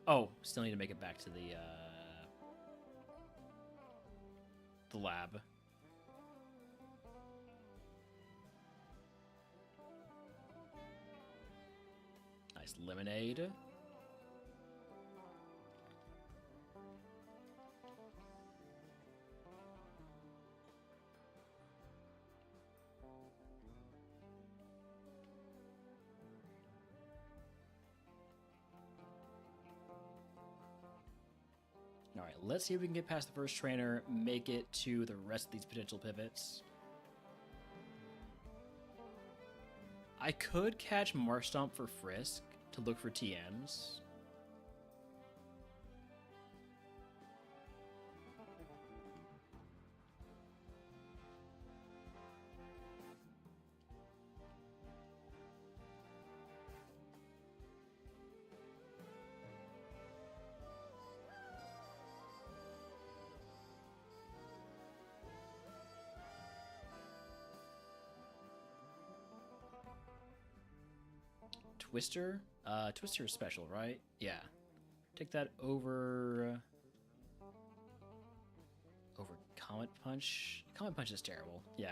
Speaker 1: Oh, still need to make it back to the lab. Nice lemonade. All right, let's see if we can get past the first trainer, make it to the rest of these potential pivots. I could catch Marshtomp for Frisk to look for TMs. Twister? Twister is special, right? Yeah. Take that over Comet Punch. Comet Punch is terrible. Yeah.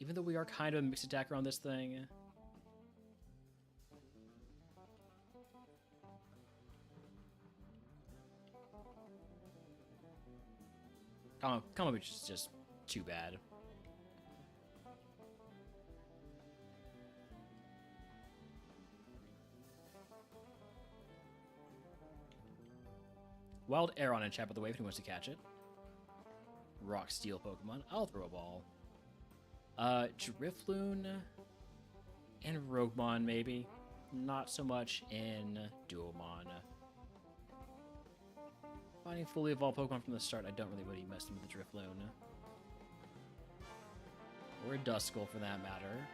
Speaker 1: Even though we are kind of a mixed attacker on this thing. Comet Punch is just too bad. Wild Air on in chat, by the way, if he wants to catch it. Rock Steel Pokemon. I'll throw a ball. Drifloon and Roguemon, maybe. Not so much in DuoMon. Finding fully evolved Pokemon from the start, I don't really want to mess with the Drifloon. Or a Duskull, for that matter.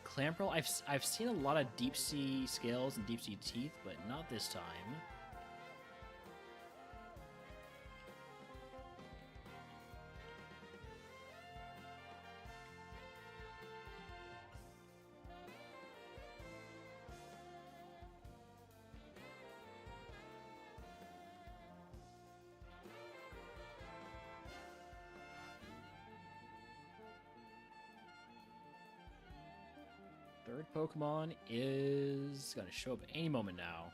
Speaker 1: Clamperl, I've seen a lot of deep sea scales and deep sea teeth, but not this time. Third Pokemon is going to show up any moment now.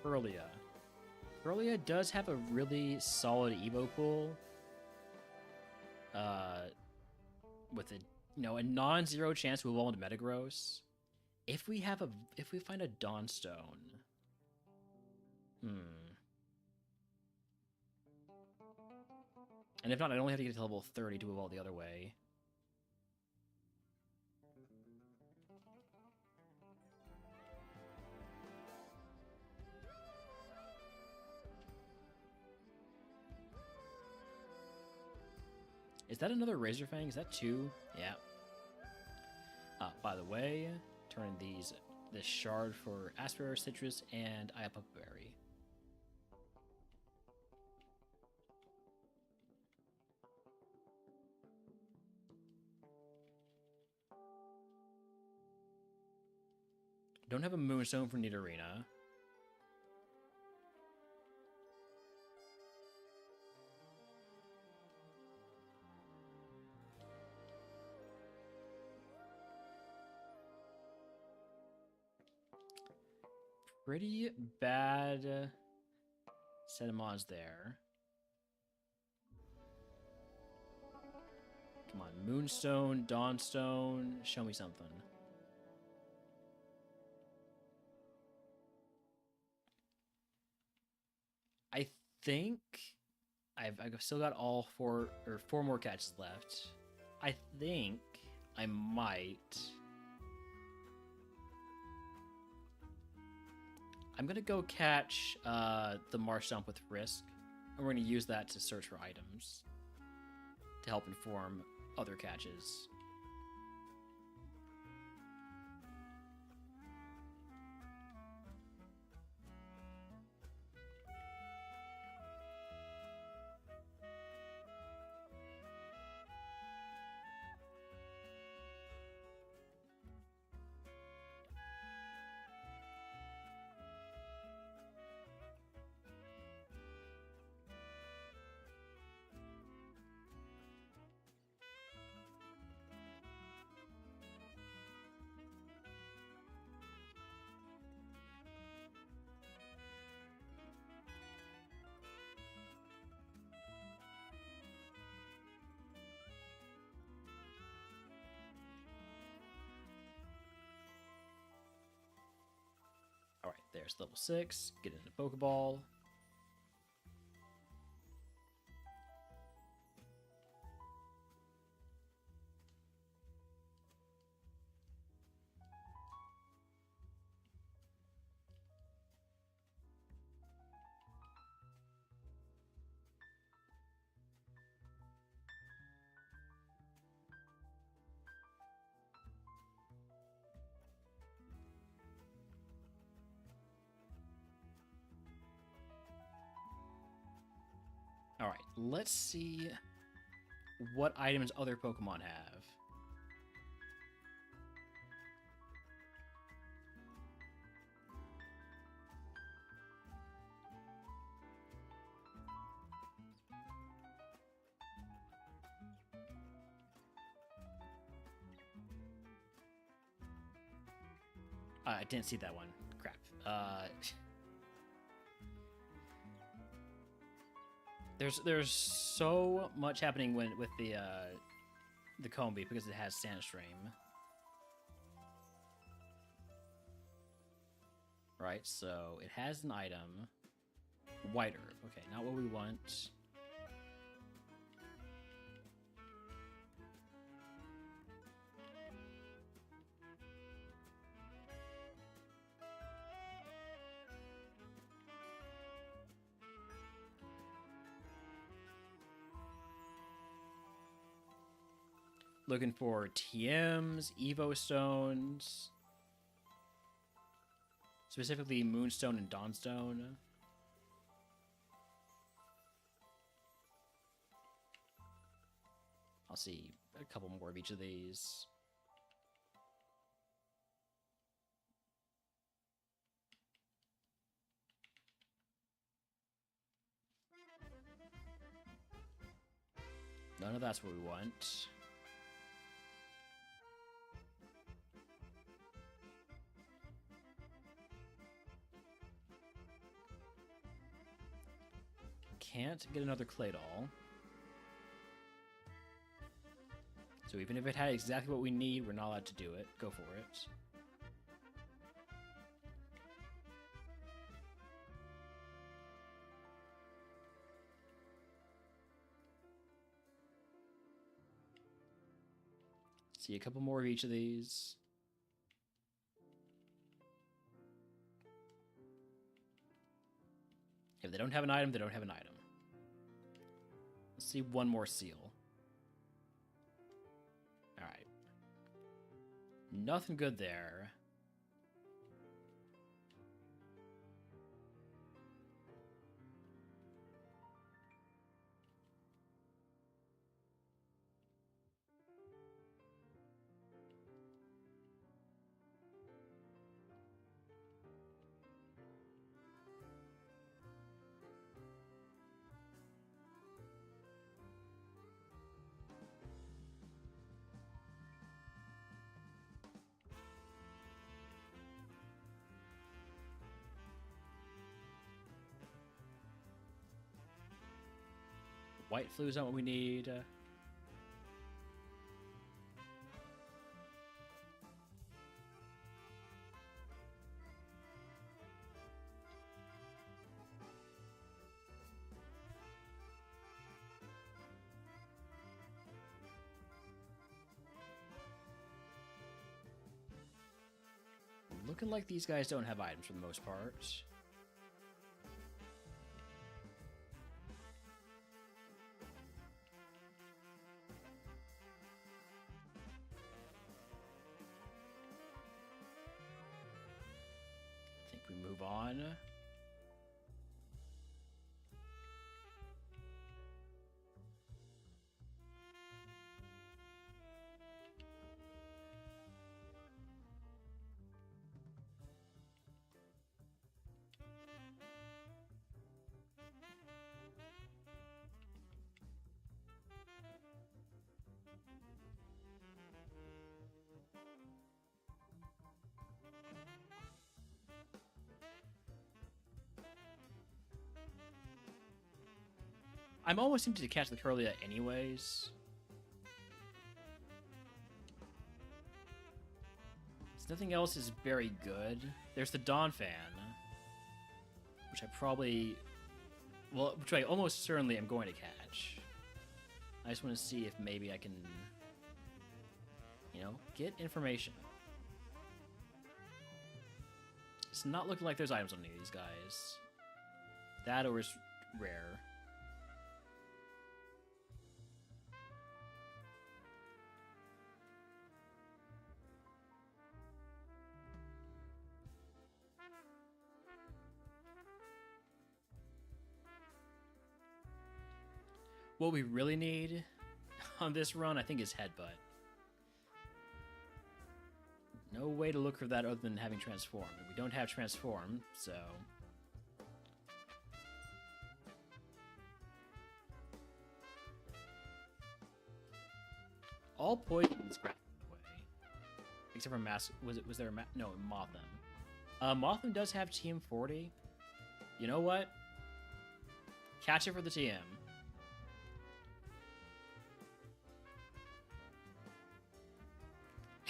Speaker 1: Kirlia. Kirlia does have a really solid Evo pool. With a non-zero chance to evolve into Metagross. If we find a Dawnstone. And if not, I only have to get to level 30 to evolve the other way. Is that another Razor Fang? Is that 2? Yeah. By the way, turn this shard for Aspera, Citrus, and Iapuck Berry. Don't have a Moonstone for Nidorina. pretty bad set of mods there. Come on, Moonstone, Dawnstone, show me something. I think I've still got all four more catches left. I think I might. I'm gonna go catch the Marsh Stump with Risk, and we're gonna use that to search for items to help inform other catches. All right, there's level 6. Get into Pokeball. All right, let's see what items other Pokemon have. I didn't see that one. Crap. There's so much happening with the Combi because it has Sandstream. Right, so it has an item. White Herb. Okay, not what we want. Looking for TMs, Evo Stones, specifically Moonstone and Dawnstone. I'll see a couple more of each of these. None of that's what we want. Can't get another Claydol. So even if it had exactly what we need, we're not allowed to do it. Go for it. See a couple more of each of these. If they don't have an item, they don't have an item. Let's see one more seal. All right. Nothing good there. white flu's not what we need. Looking like these guys don't have items for the most part. I think we move on. I'm almost tempted to catch the Curlia anyways. So nothing else is very good. There's the Dawn Fan, which I probably... Well, which I almost certainly am going to catch. I just want to see if maybe I can, you know, get information. It's not looking like there's items on any of these guys. That or is rare. What we really need on this run, I think, is Headbutt. No way to look for that other than having Transform. We don't have Transform, so... All poisons grab away. Except for Mass... Was there a... No, Motham. Motham does have TM40. You know what? Catch it for the TM.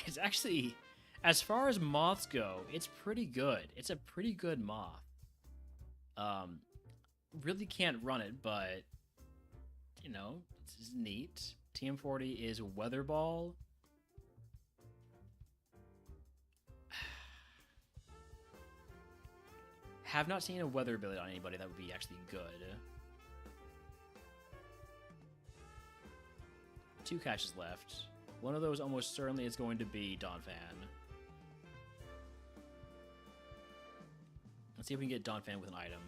Speaker 1: It's actually, as far as moths go, it's pretty good. It's a pretty good moth. Really can't run it, but, you know, it's neat. TM40 is Weather Ball. Have not seen a weather ability on anybody that would be actually good. 2 catches left. One of those almost certainly is going to be Dawn Fan. Let's see if we can get Dawn Fan with an item.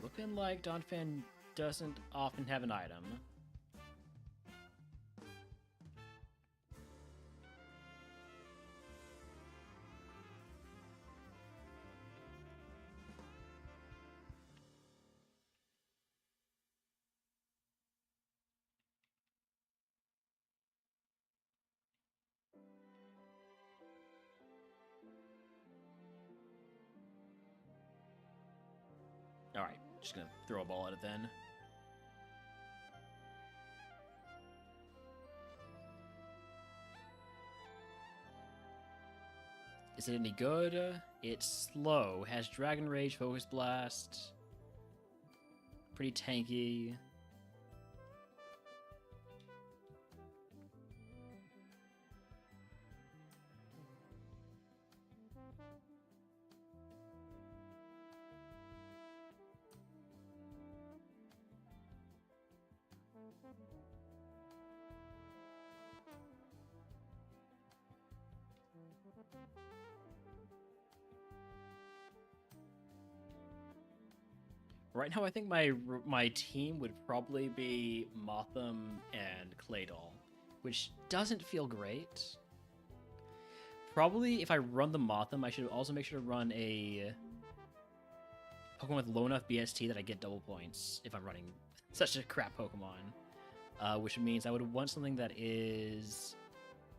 Speaker 1: Looking like Dawn Fan doesn't often have an item. Alright, just gonna throw a ball at it then. Is it any good? It's slow, has Dragon Rage, Focus Blast. Pretty tanky. Right now, I think my team would probably be Motham and Claydol, which doesn't feel great. Probably if I run the Motham, I should also make sure to run a Pokemon with low enough BST that I get double points if I'm running such a crap Pokemon. Which means I would want something that is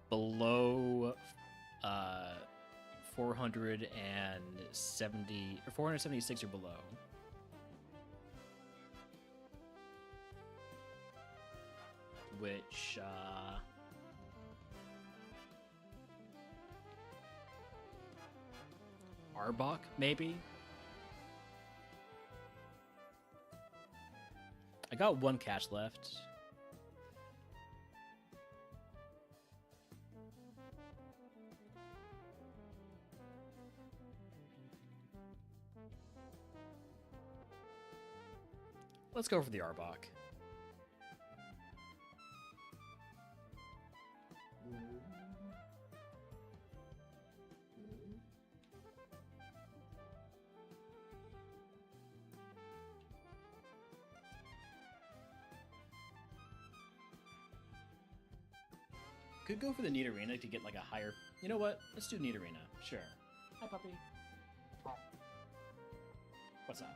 Speaker 1: below 470 or 476 or below. Which Arbok, maybe? I got one catch left. Let's go for the Arbok. Could go for the Nidorina to get like a higher... You know what? Let's do Nidorina. Sure. Hi, puppy. What's up?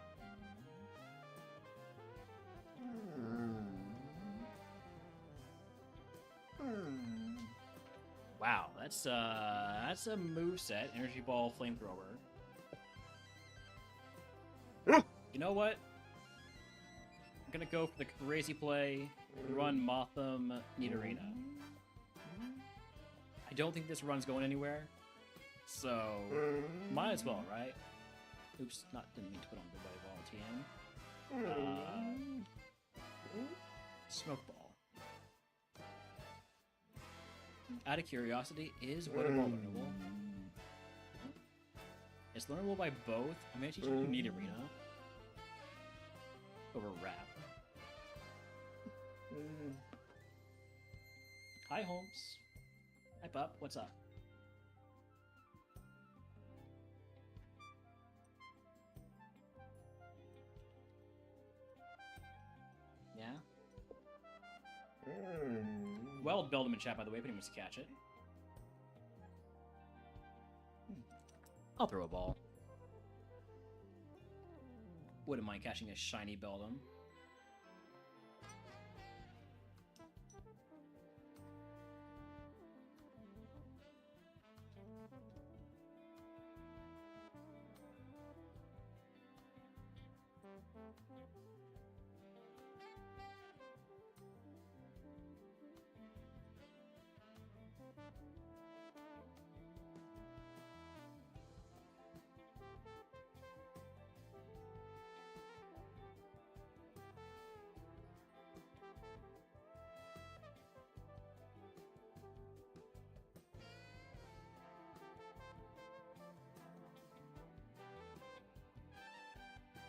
Speaker 1: Wow, that's a moveset. Energy Ball, Flamethrower. You know what? I'm gonna go for the crazy play. Run Motham, Nidorina. I don't think this run's going anywhere, so might as well, right? Oops, didn't mean to put on the white ball TM. Smoke Ball. Out of curiosity, is Weather Ball learnable? It's learnable by both. I'm gonna teach you to need Arena over Rap. Hi, Holmes. Hi, Pup. What's up? Yeah? Well, build him in chat, by the way, but he wants to catch it. I'll throw a ball. Wouldn't mind catching a shiny Beldum.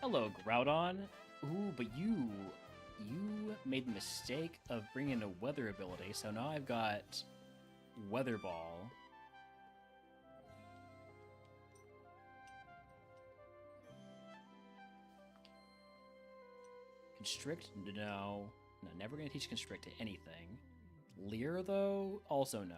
Speaker 1: Hello, Groudon. Ooh, but you made the mistake of bringing a weather ability, so now I've got Weather Ball. Constrict? No. No, never gonna teach Constrict to anything. Leer, though? Also no.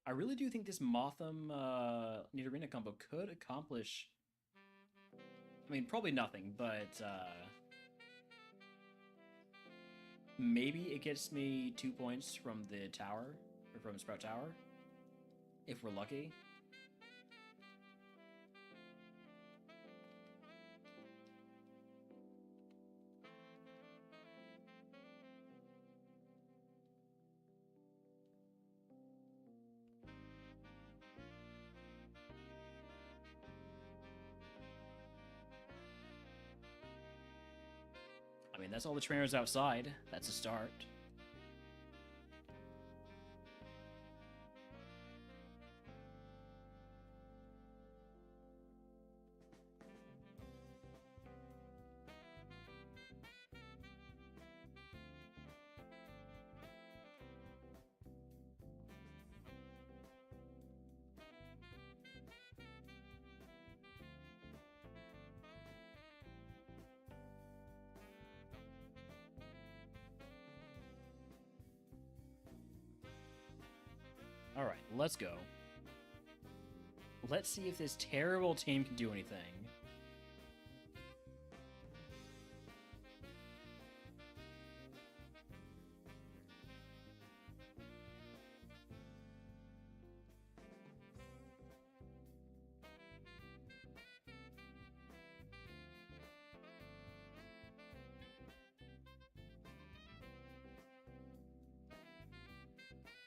Speaker 1: I really do think this Motham Nidorina combo could accomplish... I mean, probably nothing, but maybe it gets me 2 points from the tower, or from Sprout Tower, if we're lucky. I mean, that's all the trainers outside. That's a start. Alright, let's go. Let's see if this terrible team can do anything.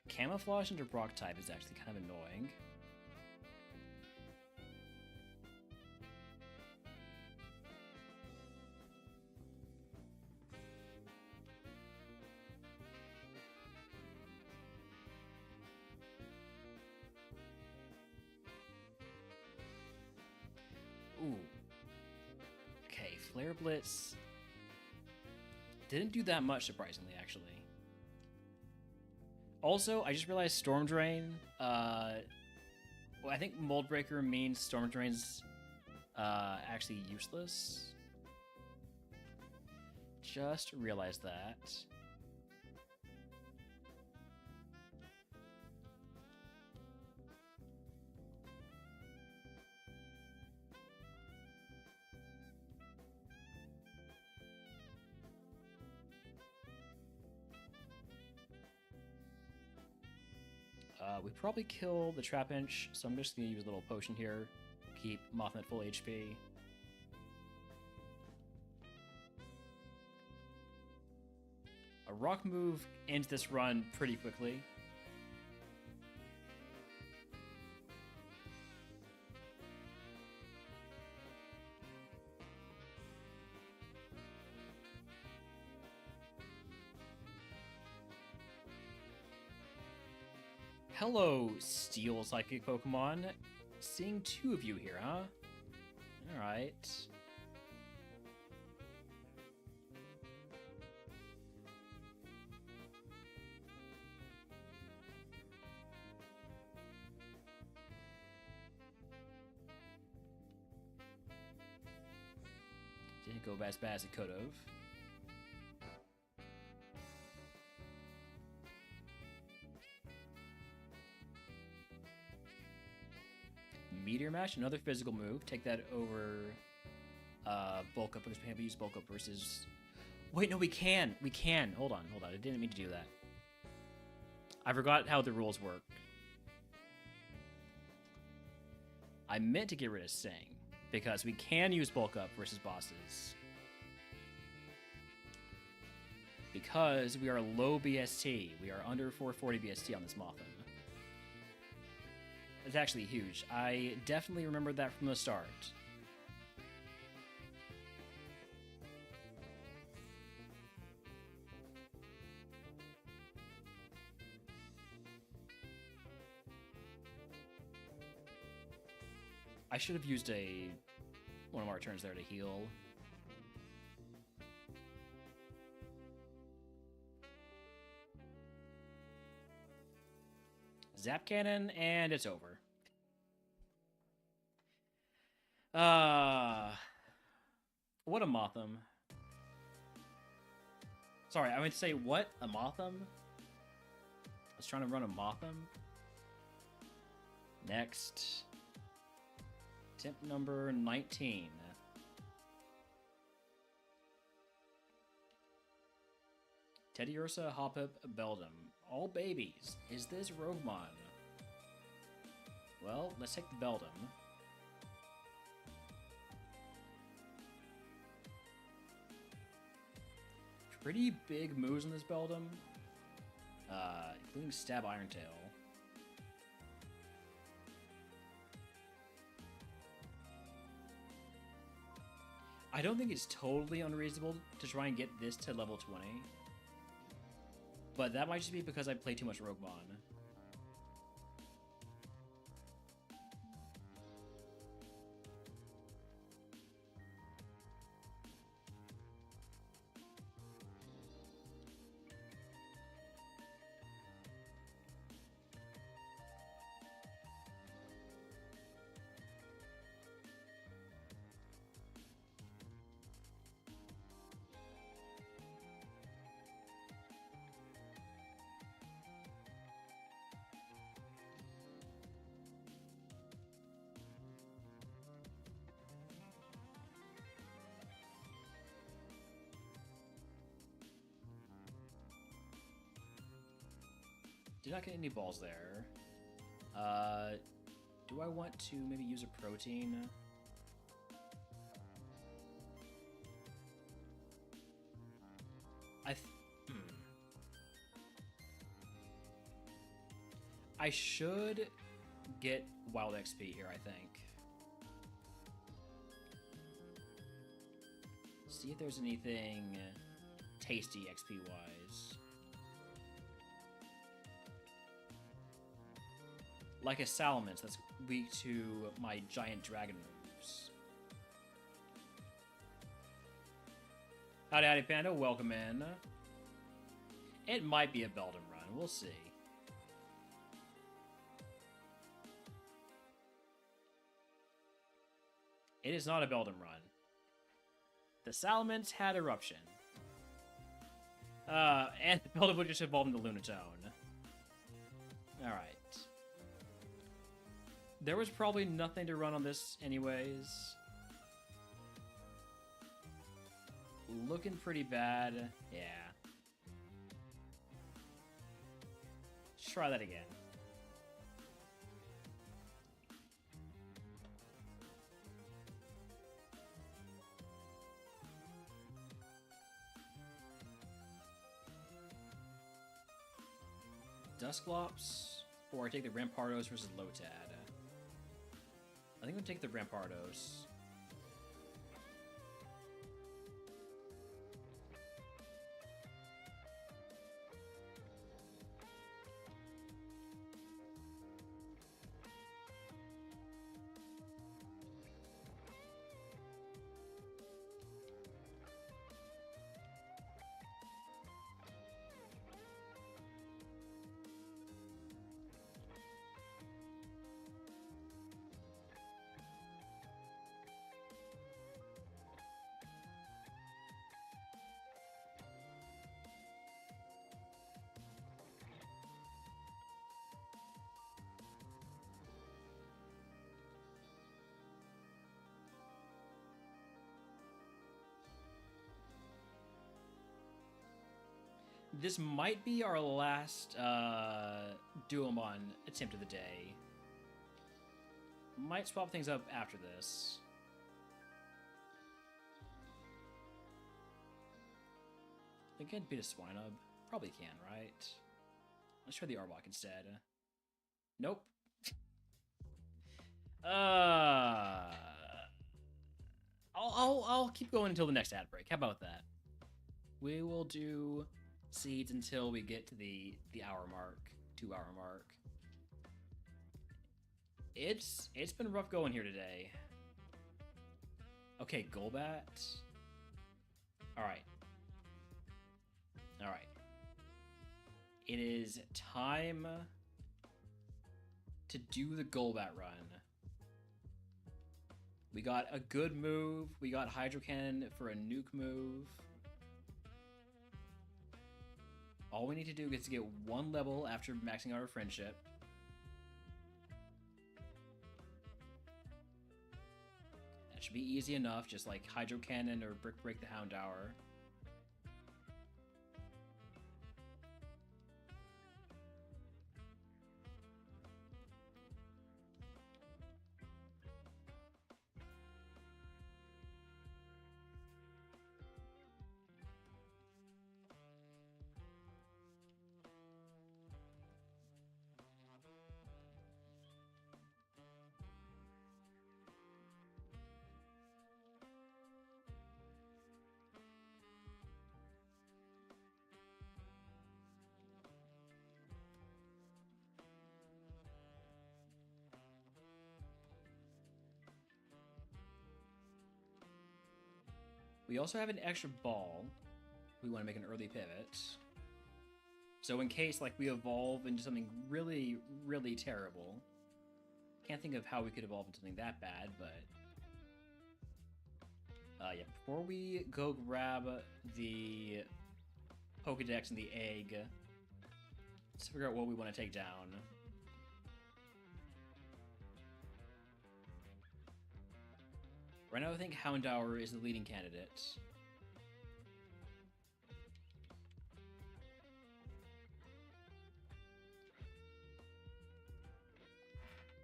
Speaker 1: Camouflage into rock type is actually kind of annoying. Ooh. Okay, Flare Blitz didn't do that much, surprisingly, actually. Also, I just realized Storm Drain, well, I think Mold Breaker means Storm Drain's actually useless. Just realized that. We probably kill the Trapinch, so I'm just going to use a little potion here. Keep Mothman at full HP. A rock move ends this run pretty quickly. Hello, Steel Psychic Pokemon. Seeing two of you here, huh? Alright. Didn't go as bad as it could have. Meteor Mash, another physical move. Take that over Bulk Up, because we have to use Bulk Up versus... Wait, no, we can! We can! Hold on. I didn't mean to do that. I forgot how the rules work. I meant to get rid of Sing, because we can use Bulk Up versus bosses. Because we are low BST. We are under 440 BST on this Mothman. It's actually huge. I definitely remember that from the start. I should have used one of our turns there to heal. Zap Cannon, and it's over. What a Motham. Sorry, I meant to say, what a Motham? I was trying to run a Motham. Next. Tip number 19. Teddiursa, Hoppip, Beldum. All babies. Is this Roguemon? Well, let's take the Beldum. Pretty big moves in this Beldum, including Stab Iron Tail. I don't think it's totally unreasonable to try and get this to level 20. But that might just be because I play too much Roguemon. did not get any balls there. Do I want to maybe use a protein? I should get wild XP here, I think. See if there's anything tasty XP-wise. Like a Salamence that's weak to my giant dragon moves. Howdy, howdy, Panda. Welcome in. It might be a Beldum run. We'll see. It is not a Beldum run. The Salamence had Eruption. And the Beldum would just evolve into Lunatone. Alright. There was probably nothing to run on this anyways. Looking pretty bad. Yeah. Let's try that again. Dusclops, or I take the Rampardos versus Lotad. I think I'm gonna take the Rampardos. This might be our last DuoMon attempt of the day. Might swap things up after this. I can beat a Swinub. Probably can, right? Let's try the Arbok instead. Nope. I'll keep going until the next ad break. How about that? We will do seeds until we get to the hour mark, 2 hour mark. It's been rough going here today. Okay, Golbat. Alright. Alright. It is time to do the Golbat run. We got a good move. We got Hydro Cannon for a nuke move. All we need to do is to get 1 level after maxing out our friendship. That should be easy enough, just like Hydro Cannon or Brick Break the Houndour. We also have an extra ball. We want to make an early pivot. So in case like we evolve into something really, really terrible. Can't think of how we could evolve into something that bad, but... yeah, before we go grab the Pokedex and the egg, let's figure out what we want to take down. Right now, I think Houndour is the leading candidate.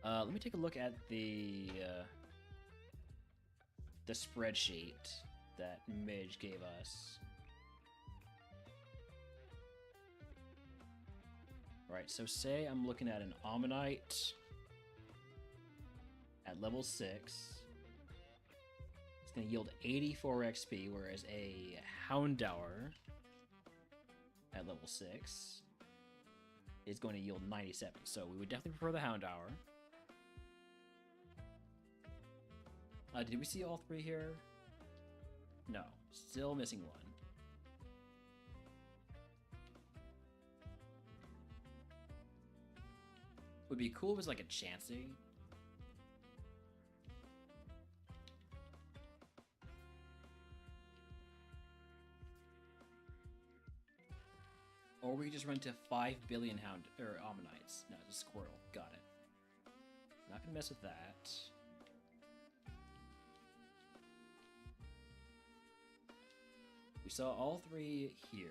Speaker 1: Let me take a look at the spreadsheet that Midge gave us. Right, so say I'm looking at an Ammonite at level 6. It's going to yield 84 XP, whereas a Houndour at level 6 is going to yield 97. So we would definitely prefer the Houndour. Did we see all three here? No, still missing one. Would be cool if it was like a Chansey. Or we could just run to 5 billion Ammonites. No, it's a squirrel. Got it. Not gonna mess with that. We saw all three here.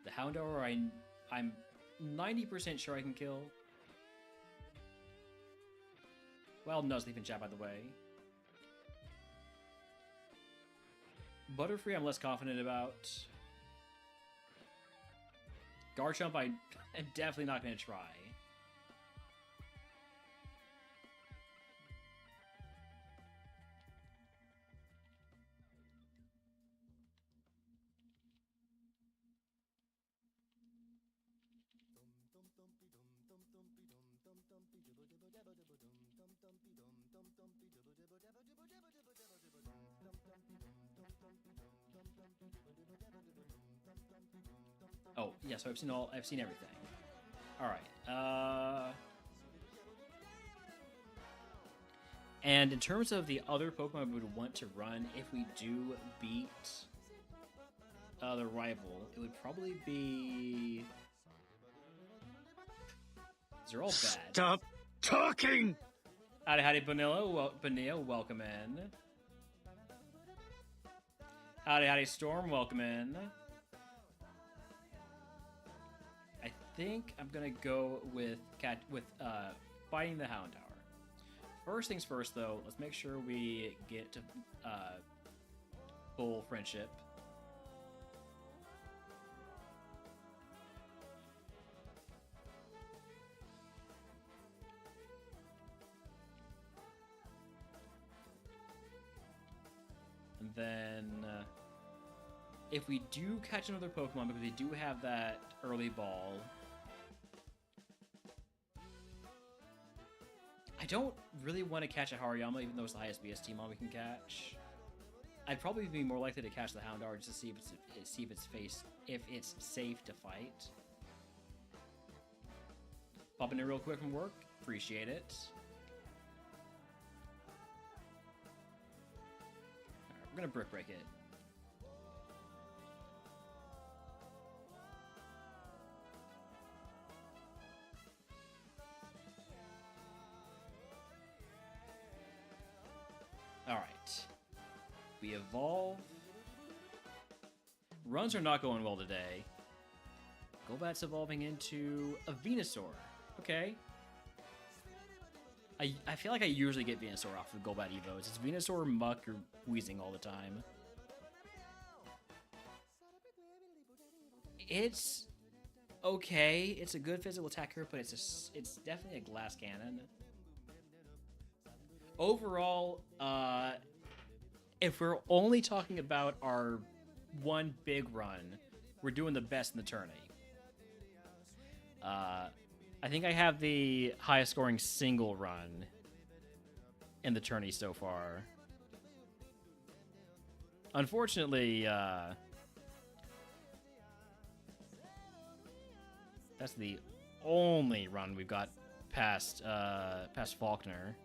Speaker 1: The Houndour, I'm 90% sure I can kill. Well, no sleep in chat, by the way. Butterfree, I'm less confident about. Garchomp, I'm definitely not going to try. Oh, yeah, so I've seen everything. Alright, and in terms of the other Pokemon we would want to run if we do beat the rival, it would probably be... These are all bad.
Speaker 2: Stop talking!
Speaker 1: Howdy, Bonilla, welcome in. Howdy, Storm, welcome in. I think I'm gonna go with fighting the Houndour. First things first, though, let's make sure we get to full friendship. And then, if we do catch another Pokemon, because we do have that early ball, I don't really want to catch a Hariyama, even though it's the highest BST mon we can catch. I'd probably be more likely to catch the Houndour just to see if it's safe to fight. Popping in real quick from work, appreciate it. Alright, we're gonna Brick Break it. Alright. We evolve. Runs are not going well today. Golbat's evolving into a Venusaur. Okay. I feel like I usually get Venusaur off of Golbat Evos. It's Venusaur, Muck, or Weezing all the time. It's okay. It's a good physical attacker, but it's definitely a glass cannon. Overall, if we're only talking about our one big run, we're doing the best in the tourney. I think I have the highest scoring single run in the tourney so far. Unfortunately, that's the only run we've got past Faulkner.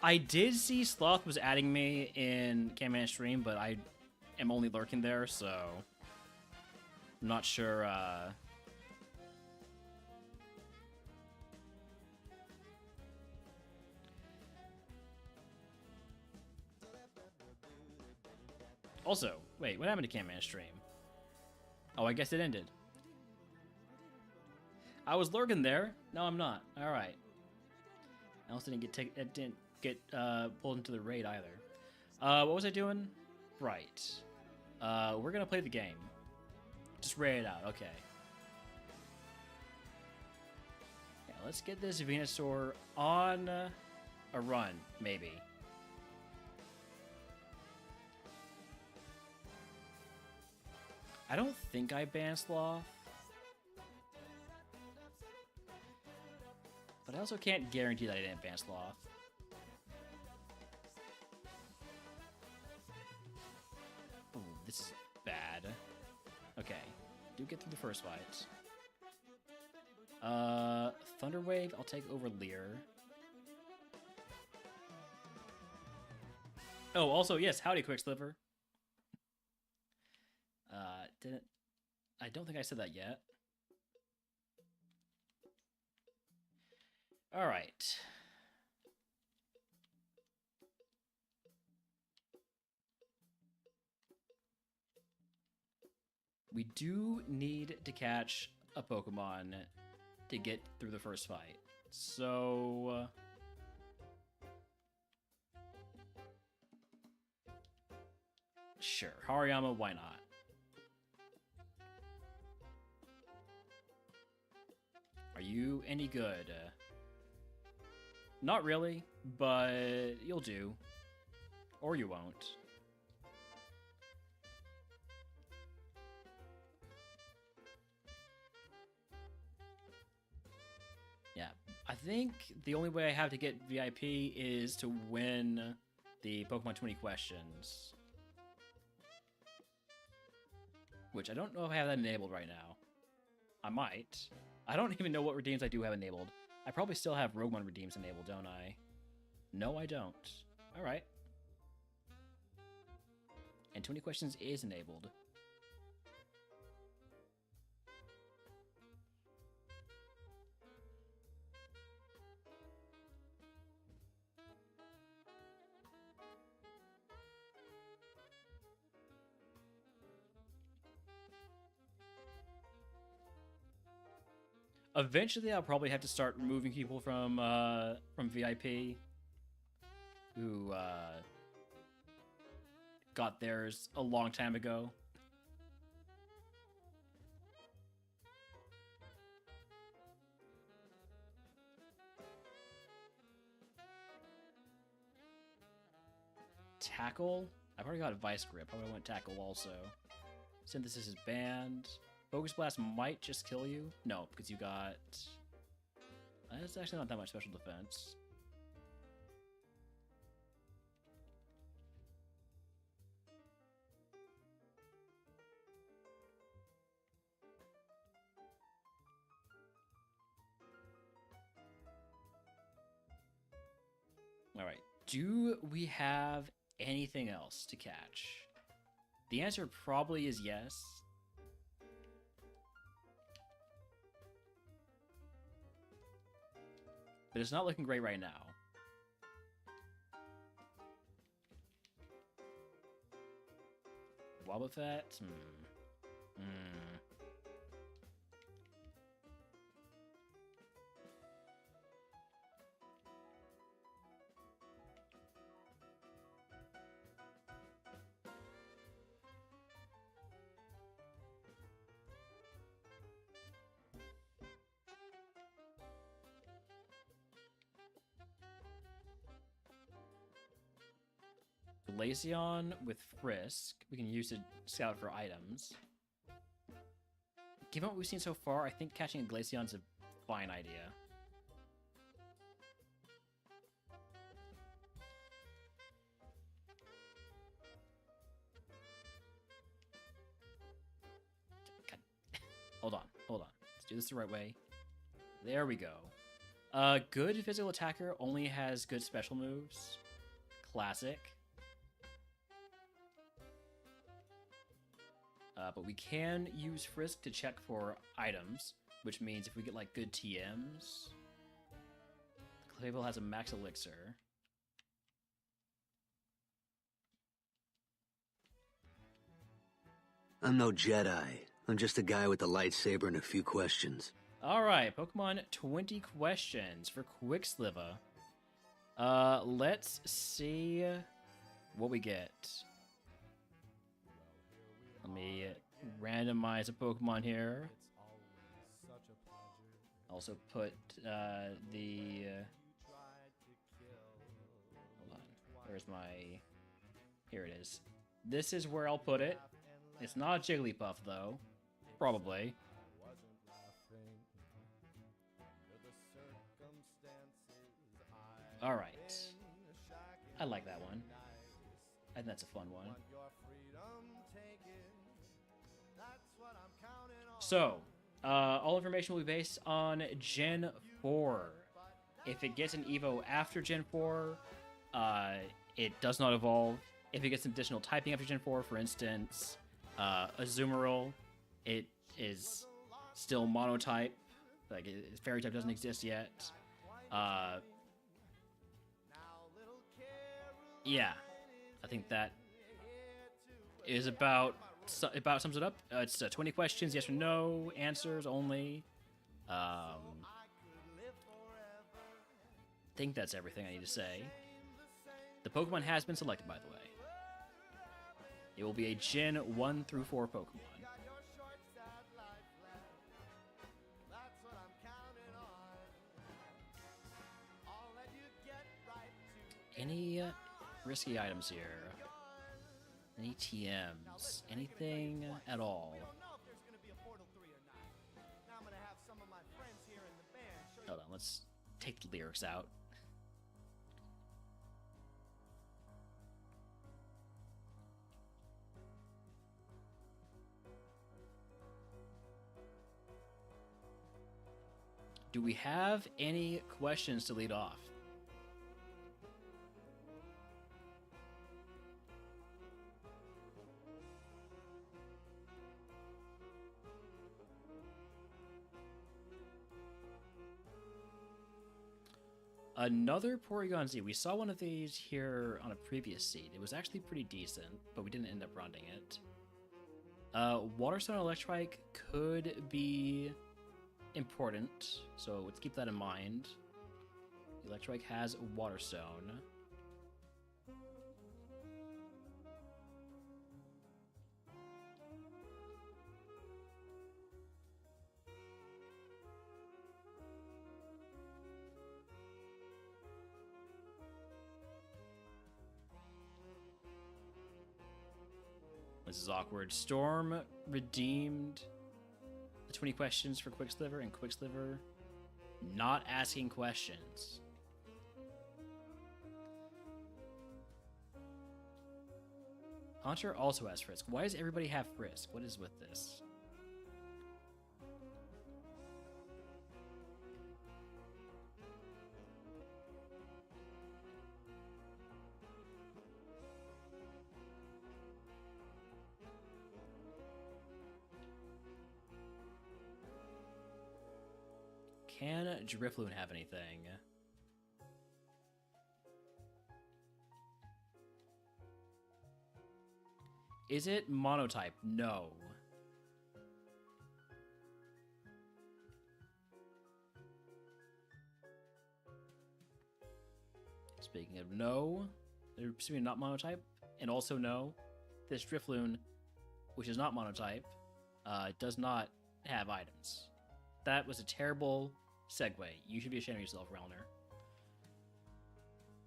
Speaker 1: I did see Sloth was adding me in Camman stream, but I am only lurking there, so I'm not sure. Also, wait, what happened to Camman stream? Oh, I guess it ended. I was lurking there. No, I'm not. All right. I also didn't get pulled into the raid either. What was I doing? Right. We're gonna play the game. Just raid it out. Okay. Yeah, let's get this Venusaur on a run, maybe. I don't think I banned Sloth. But I also can't guarantee that I didn't ban Sloth. Ooh, this is bad. Okay. Do get through the first fight. Thunder Wave, I'll take over Leer. Oh, also, yes, howdy, Quicksliver. I don't think I said that yet. All right. We do need to catch a Pokemon to get through the first fight. So... sure, Hariyama, why not? Are you any good? Not really, but you'll do. Or you won't. Yeah, I think the only way I have to get VIP is to win the Pokemon 20 questions. Which I don't know if I have that enabled right now. I might. I don't even know what redeems I do have enabled. I probably still have Roguemon redeems enabled, don't I? No, I don't. Alright. And 20 questions is enabled. Eventually, I'll probably have to start removing people from VIP who got theirs a long time ago. Tackle? I've already got a Vice Grip. I want Tackle also. Synthesis is banned. Focus Blast might just kill you. No, because you got... That's actually not that much special defense. Alright, do we have anything else to catch? The answer probably is yes. But it's not looking great right now. Wobbuffet? Glaceon with Frisk, we can use to scout for items. Given what we've seen so far, I think catching a Glaceon's a fine idea. God. Hold on. Let's do this the right way. There we go. Good physical attacker only has good special moves. Classic. But we can use Frisk to check for items, which means if we get like good TMs, Clayville has a max elixir.
Speaker 3: I'm no Jedi. I'm just a guy with a lightsaber and a few questions.
Speaker 1: Alright, Pokemon 20 questions for Quicksliver. Let's see what we get. Let me randomize a Pokemon here. Also put the... hold on. Where's my... Here it is. This is where I'll put it. It's not Jigglypuff, though. Probably. Alright. I like that one. I think that's a fun one. So, all information will be based on Gen 4. If it gets an Evo after Gen 4, it does not evolve. If it gets some additional typing after Gen 4, for instance, Azumarill, it is still monotype. Like, Fairy type doesn't exist yet. Yeah, I think that is about sums it up. It's 20 questions, yes or no, answers only. I think that's everything I need to say. The Pokemon has been selected, by the way. It will be a Gen 1 through 4 Pokemon. Any risky items here? Any TMs? Anything at all? Hold on, let's take the lyrics out. Do we have any questions to lead off? Another Porygon Z. We saw one of these here on a previous seed. It was actually pretty decent, but we didn't end up rounding it. Waterstone Electrike could be important, so let's keep that in mind. Electrike has Waterstone. This is awkward. Storm redeemed the 20 questions for Quicksliver, and Quicksliver not asking questions. Hunter also has Frisk. Why does everybody have Frisk? What is with this? Can Drifloon have anything? Is it monotype? No. Speaking of no, they're assuming not monotype, and also no, this Drifloon, which is not monotype, does not have items. That was a terrible segue. You should be ashamed of yourself, Relner.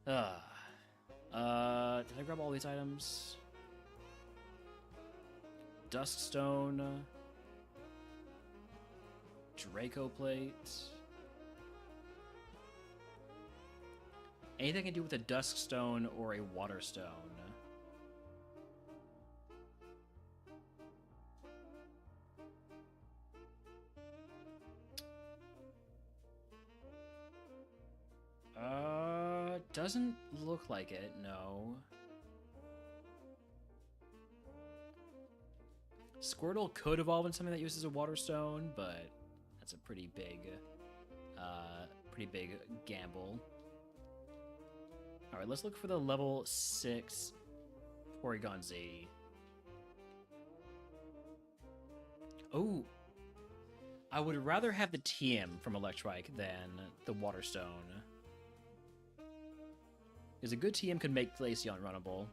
Speaker 1: Did I grab all these items? Duskstone. Draco Plate. Anything I can do with a Duskstone or a Waterstone. Doesn't look like it, no. Squirtle could evolve in something that uses a Waterstone, but that's a pretty big gamble. All right, let's look for the level 6 Porygon Z. Oh, I would rather have the TM from Electrike than the Waterstone. Because a good TM could make Glaceon runnable.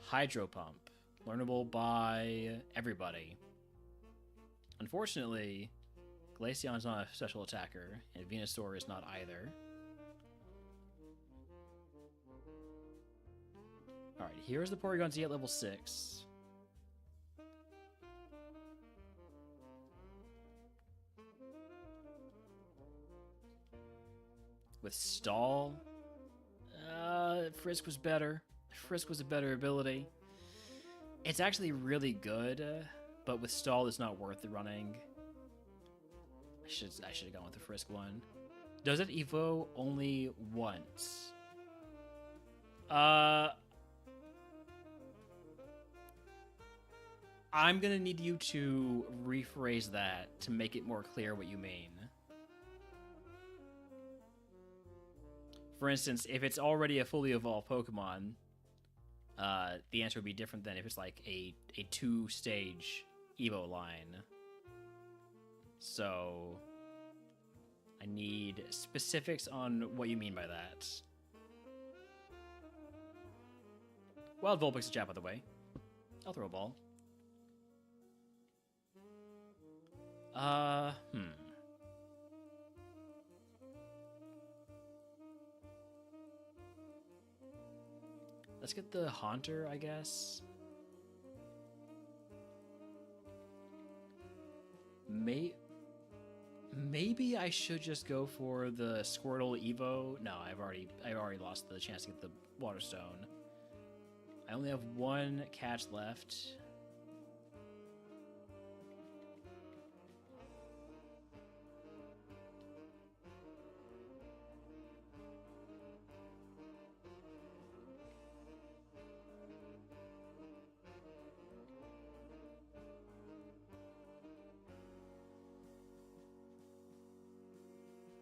Speaker 1: Hydro Pump. Learnable by everybody. Unfortunately, Glaceon's not a special attacker, and Venusaur is not either. Alright, here's the Porygon Z at level 6. With Stall, Frisk was better. Frisk was a better ability. It's actually really good, but with Stall, it's not worth the running. I should have gone with the Frisk one. Does it evo only once? I'm gonna need you to rephrase that to make it more clear what you mean. For instance, if it's already a fully evolved Pokemon, the answer would be different than if it's like a 2-stage Evo line. So I need specifics on what you mean by that. Wild Vulpix a jab, by the way. I'll throw a ball. Let's get the Haunter, I guess. Maybe I should just go for the Squirtle Evo. No, I've already lost the chance to get the Waterstone. I only have one catch left.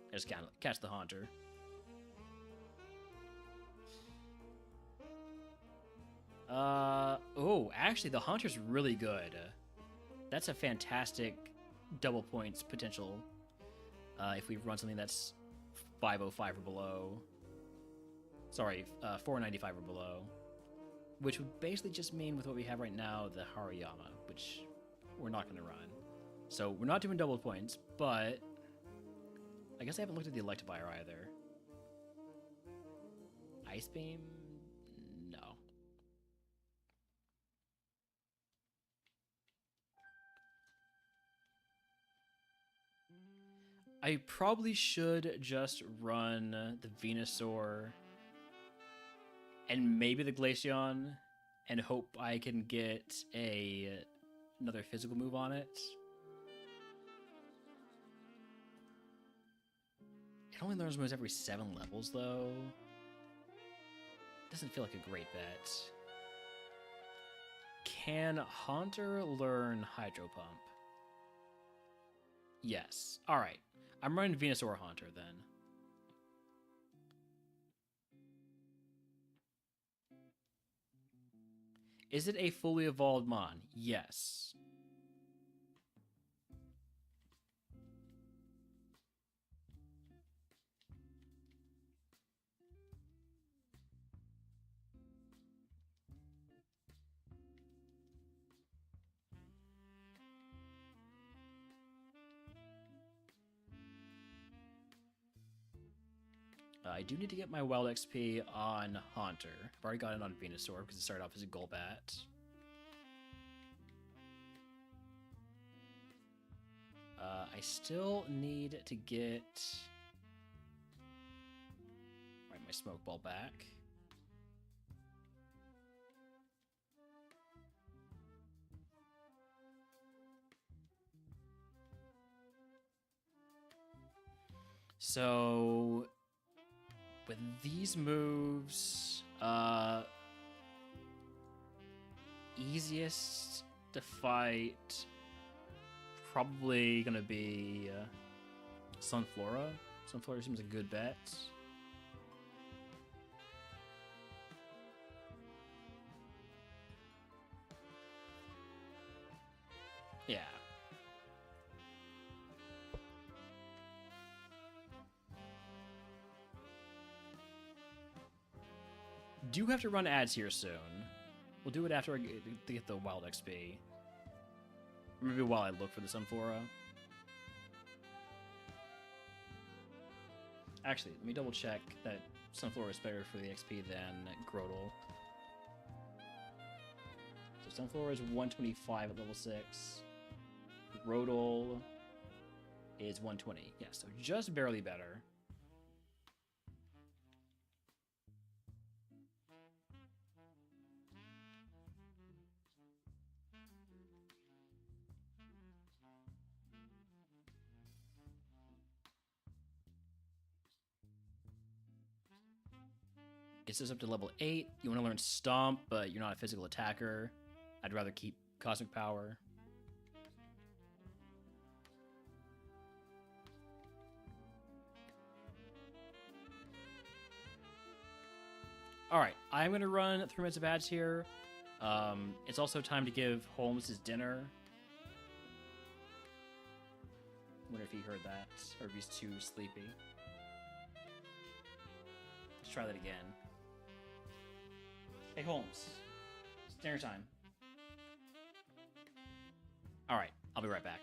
Speaker 1: I just can't catch the Haunter. Oh, actually, the Haunter's really good. That's a fantastic double points potential. If we run something that's 505 or below. Sorry, 495 or below. Which would basically just mean, with what we have right now, the Hariyama, which we're not going to run. So we're not doing double points, but I guess I haven't looked at the Electivire either. Ice Beam? No. I probably should just run the Venusaur and maybe the Glaceon and hope I can get another physical move on it. It only learns moves every 7 levels, though. Doesn't feel like a great bet. Can Haunter learn Hydro Pump? Yes. Alright. I'm running Venusaur Haunter, then. Is it a fully evolved Mon? Yes. I do need to get my Wild XP on Haunter. I've already got it on Venusaur because it started off as a Golbat. I still need to get my Smoke Ball back. So with these moves, easiest to fight, probably gonna be Sunflora. Sunflora seems a good bet. Yeah. Do have to run ads here soon. We'll do it after I get the wild XP. Maybe while I look for the Sunflora. Actually, let me double check that Sunflora is better for the XP than Grodel. So Sunflora is 125 at level 6. Grodel is 120. Yeah, so just barely better. Gets us up to level 8. You want to learn Stomp, but you're not a physical attacker. I'd rather keep Cosmic Power. Alright, I'm going to run 3 minutes of ads here. It's also time to give Holmes his dinner. Wonder if he heard that, or if he's too sleepy. Let's try that again. Hey, Holmes. It's dinner time. Alright, I'll be right back.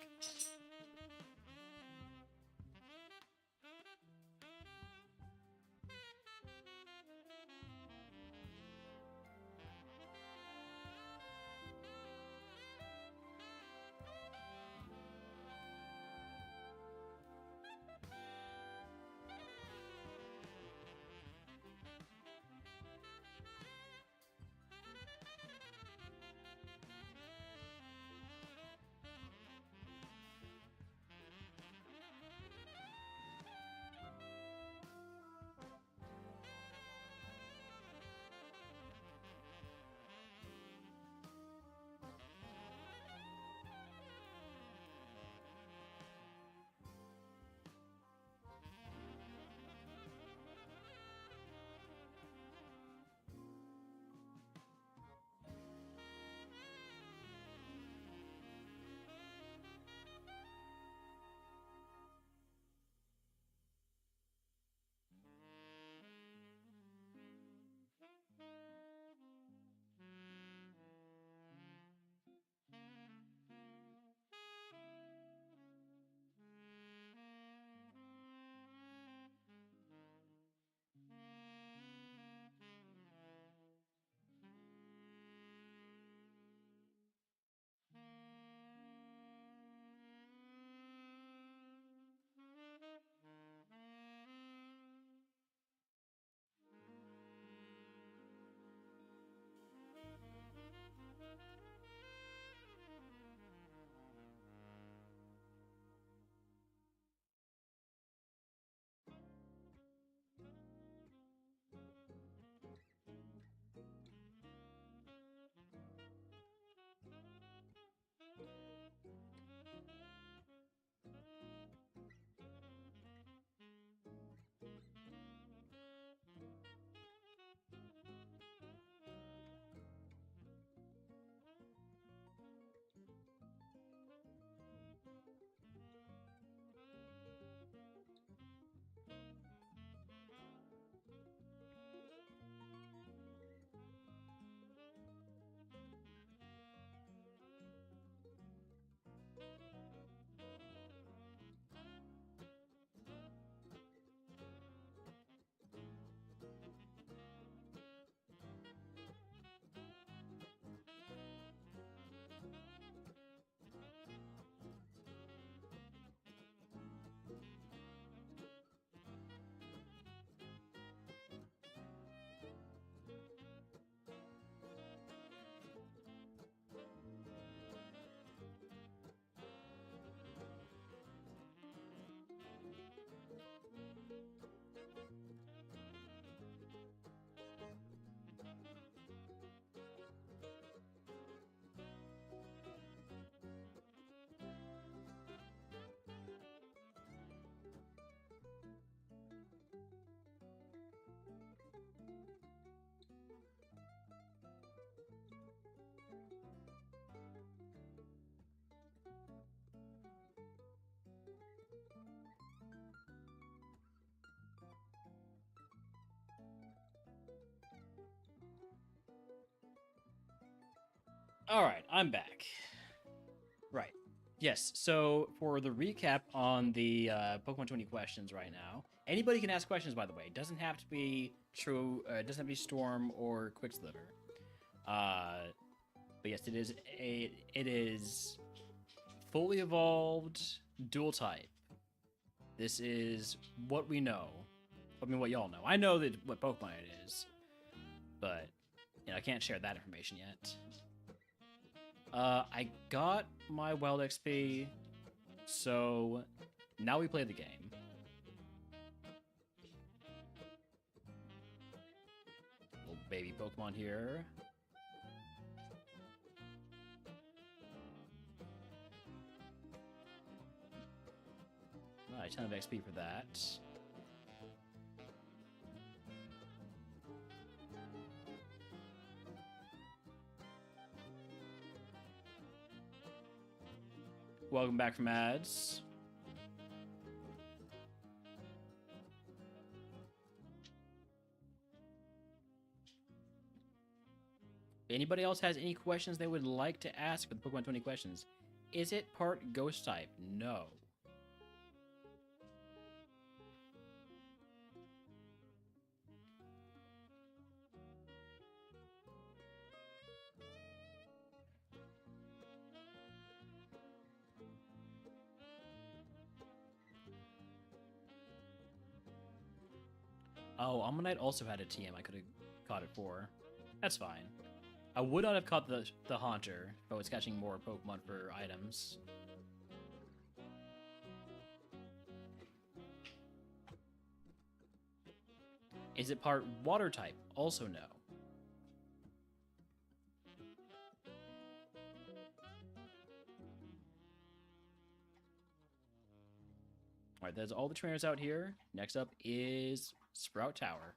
Speaker 1: All right, I'm back. Right. Yes. So for the recap on the Pokemon 20 questions right now, anybody can ask questions. By the way, it doesn't have to be true. It doesn't have to be Storm or Quicksilver. But yes, it is fully evolved dual type. This is what we know. I mean, what y'all know. I know that what Pokemon it is, but I can't share that information yet. I got my Wild XP, so now we play the game. Little baby Pokemon here. Alright, 10 of XP for that. Welcome back from ads. If anybody else has any questions they would like to ask for the Pokemon 20 questions? Is it part ghost type? No. Oh, Ammonite also had a TM I could have caught it for. That's fine. I would not have caught the Haunter if I was catching more Pokemon for items. Is it part water type? Also no. Alright, that's all the trainers out here. Next up is Sprout Tower.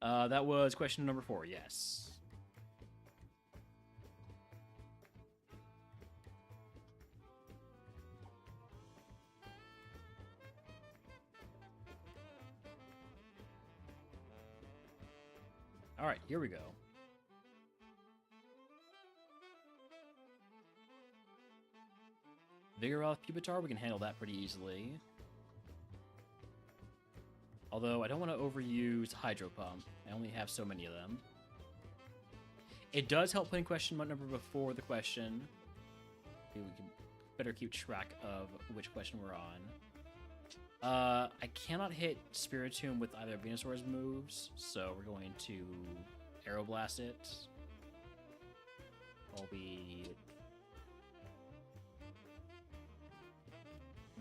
Speaker 1: That was question number 4, yes. Alright, here we go. Vigoroth, Pupitar, we can handle that pretty easily. Although, I don't want to overuse Hydro Pump. I only have so many of them. It does help putting question number before the question. Okay, we can better keep track of which question we're on. I cannot hit Spiritomb with either Venusaur's moves, so we're going to Aeroblast it. I'll be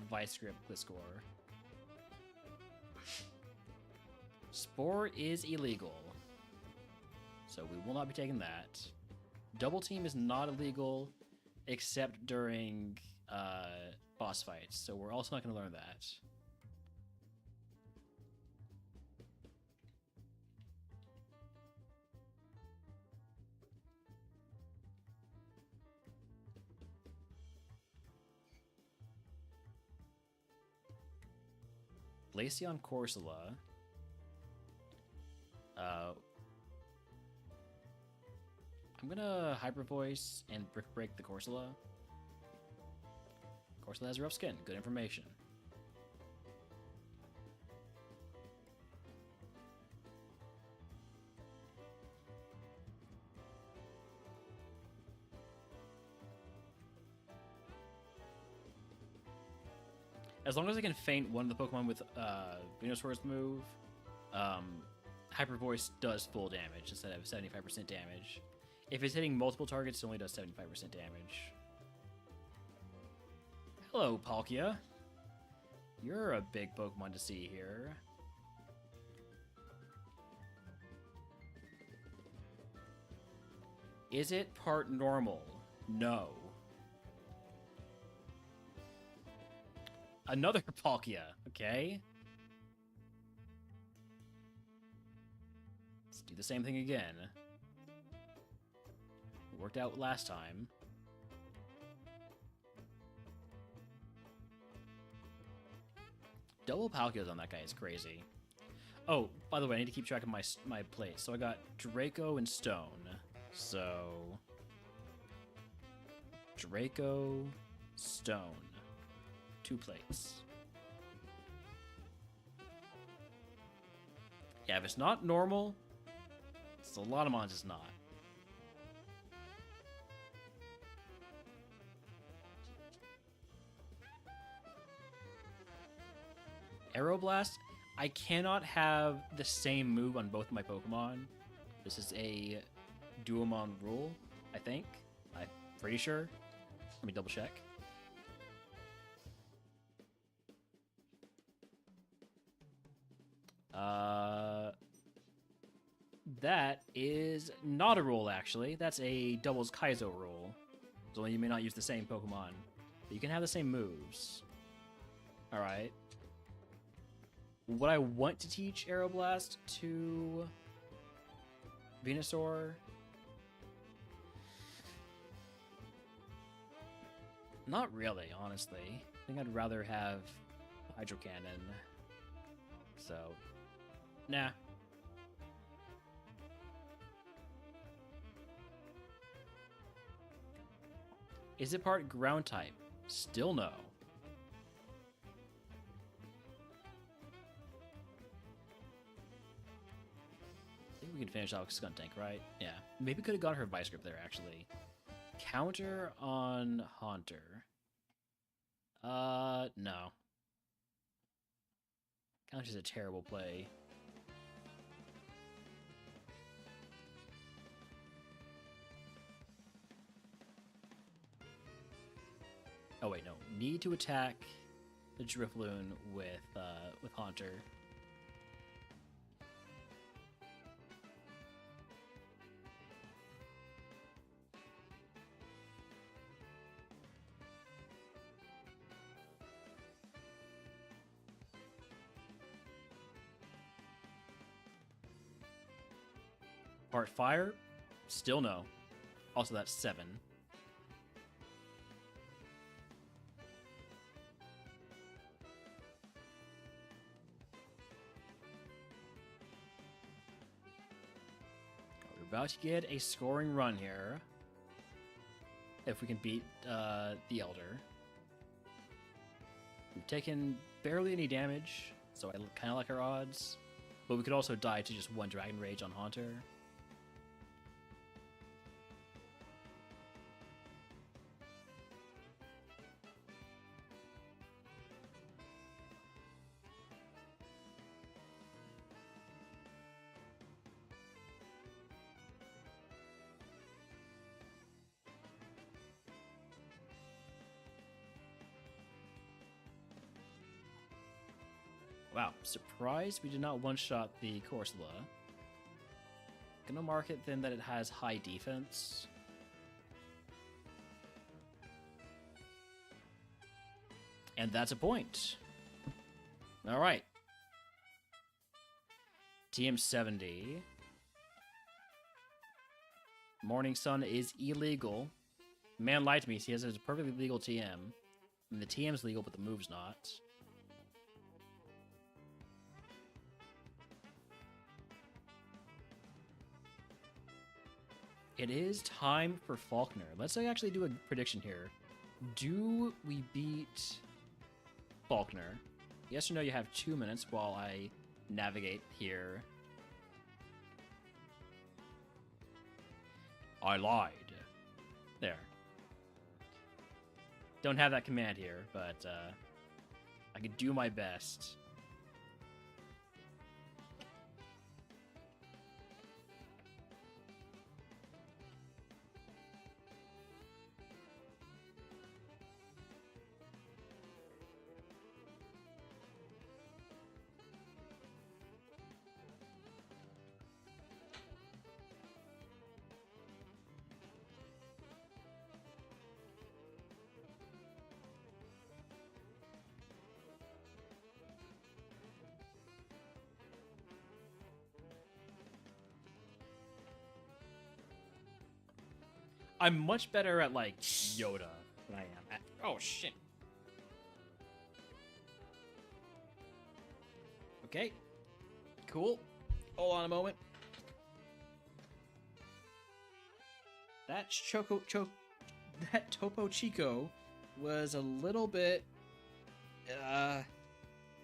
Speaker 1: Vice Grip Gliscor. Spore is illegal, so we will not be taking that. Double Team is not illegal, except during boss fights, so we're also not going to learn that. Glaceon Corsola. I'm gonna Hyper Voice and Brick Break the Corsola. Corsola has rough skin. Good information. As long as I can feint one of the Pokemon with Venusaur's move, Hyper Voice does full damage instead of 75% damage. If it's hitting multiple targets, it only does 75% damage. Hello, Palkia. You're a big Pokemon to see here. Is it part normal? No. Another Palkia, okay? Let's do the same thing again. It worked out last time. Double Palkios on that guy is crazy. Oh, by the way, I need to keep track of my plates. So I got Draco and Stone. So Draco, Stone, 2 plates. Yeah, if it's not normal, it's a lot of mons it's not. Aeroblast, I cannot have the same move on both my Pokemon. This is a DuoMon rule, I think. I'm pretty sure. Let me double check. That is not a rule, actually. That's a doubles Kaizo rule. So you may not use the same Pokemon, but you can have the same moves. Alright. Would I want to teach Aeroblast to Venusaur? Not really, honestly. I think I'd rather have Hydro Cannon. So, nah. Is it part ground type? Still no. I think we can finish out Skuntank, right? Yeah. Maybe could have got her Vice Grip there, actually. Counter on Haunter. No. Counter's a terrible play. Oh wait, no. Need to attack the Drifloon with Haunter. Part Fire? Still no. Also, that's 7. We're about to get a scoring run here. If we can beat the Elder. We've taken barely any damage, so I kind of like our odds. But we could also die to just 1 Dragon Rage on Haunter. Wow, surprised we did not one-shot the Corsola. Gonna mark it then that it has high defense. And that's a point. Alright. TM70. Morning Sun is illegal. Man lied to me, he says it's a perfectly legal TM. I mean, the TM's legal, but the move's not. It is time for Faulkner. Let's actually do a prediction here. Do we beat Faulkner? Yes or no, you have 2 minutes while I navigate here. I lied. There. Don't have that command here, but I could do my best. I'm much better at, like, Yoda than I am at... Oh, shit. Okay. Cool. Hold on a moment. That that Topo Chico was a little bit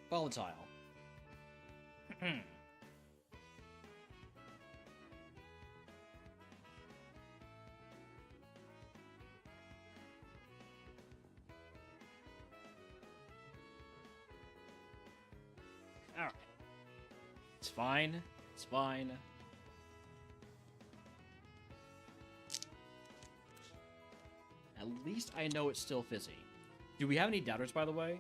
Speaker 1: volatile. Alright. It's fine. It's fine. At least I know it's still fizzy. Do we have any doubters, by the way?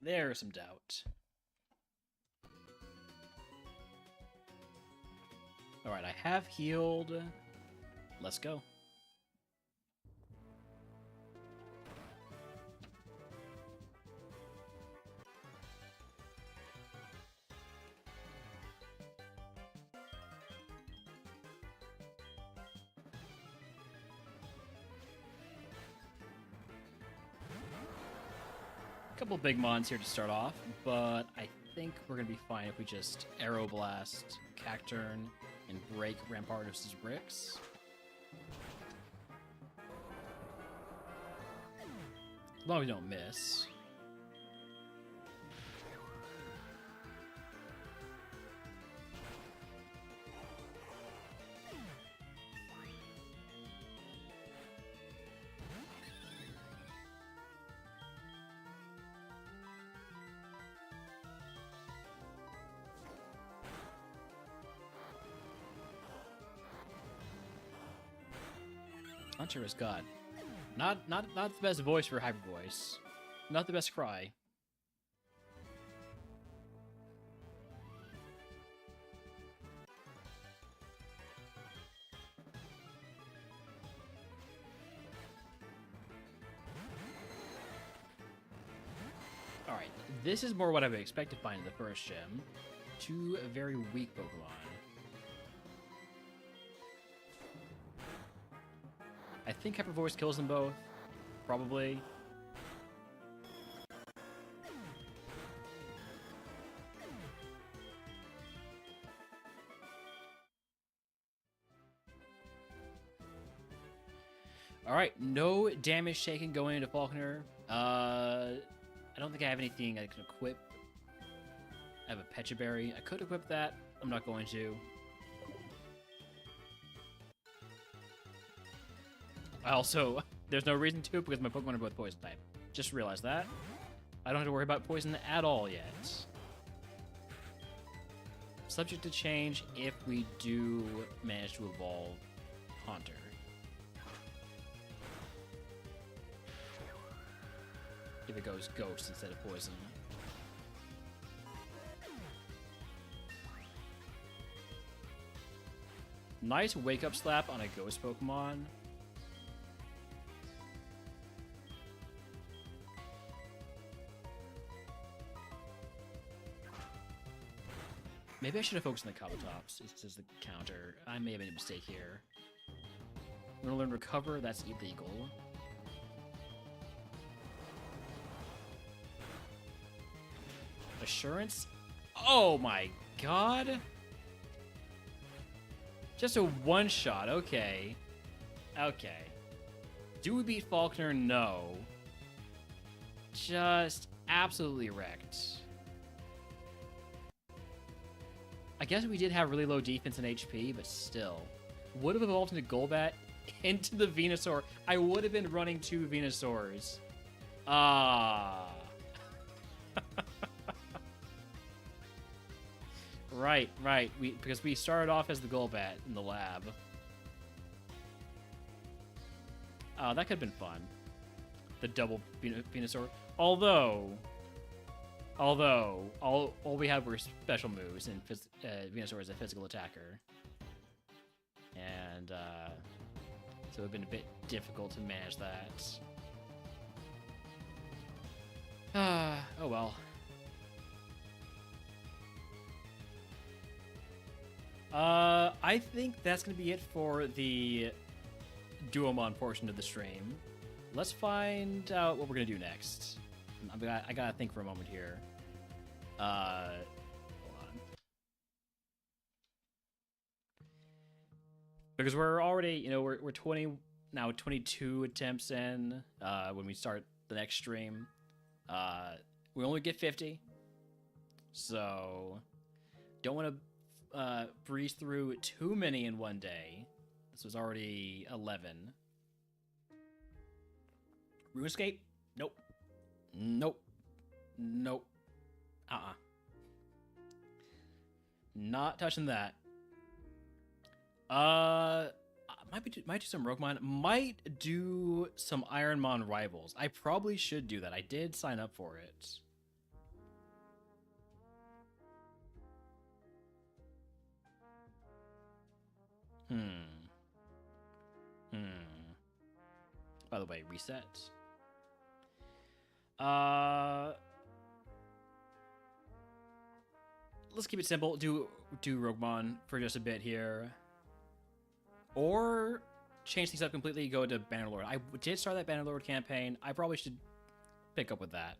Speaker 1: There's some doubt. Alright, I have healed. Let's go. Couple big mons here to start off, but I think we're gonna be fine if we just Arrow Blast, Cacturn, and break Rampardos' bricks. As long as we don't miss. Hunter is God. Not the best voice for Hyper Voice. Not the best cry. Alright, this is more what I would expect to find in the first gym. Two very weak Pokemon. I think Hyper Voice kills them both. Probably. Alright, no damage taken going into Falconer. I don't think I have anything I can equip. I have a Pecha Berry. I could equip that. I'm not going to. Also, there's no reason to because my Pokemon are both poison type. Just realized that. I don't have to worry about poison at all yet. Subject to change if we do manage to evolve Haunter. If it goes Ghost instead of Poison. Nice wake-up slap on a Ghost Pokemon. Maybe I should have focused on the Kabutops. This is the counter. I may have made a mistake here. I'm gonna learn Recover. That's illegal. Assurance? Oh my god! Just a one-shot. Okay. Okay. Do we beat Falconer? No. Just absolutely wrecked. I guess we did have really low defense and HP, but still. Would have evolved into Golbat, into the Venusaur. I would have been running two Venusaurs. Ah. Right. Because we started off as the Golbat in the lab. Oh, that could have been fun. The double Venusaur. Although all we had were special moves, and Venusaur is a physical attacker. And, so it would have been a bit difficult to manage that. Oh well. I think that's gonna be it for the DuoMon portion of the stream. Let's find out what we're gonna do next. I gotta think for a moment here. Hold on. Because we're already, you know, we're 22 attempts in when we start the next stream. We only get 50, so don't want to breeze through too many in one day. This was already 11. RuneScape? Nope. Nope. Nope. Not touching that. Might do some Roguemon. Might do some Ironmon Rivals. I probably should do that. I did sign up for it. By the way, reset. Let's keep it simple. Do Roguemon for just a bit here. Or change things up completely, go to Bannerlord. I did start that Bannerlord campaign. I probably should pick up with that.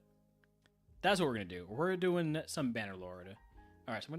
Speaker 1: That's what we're going to do. We're doing some Bannerlord. Alright, so I'm going to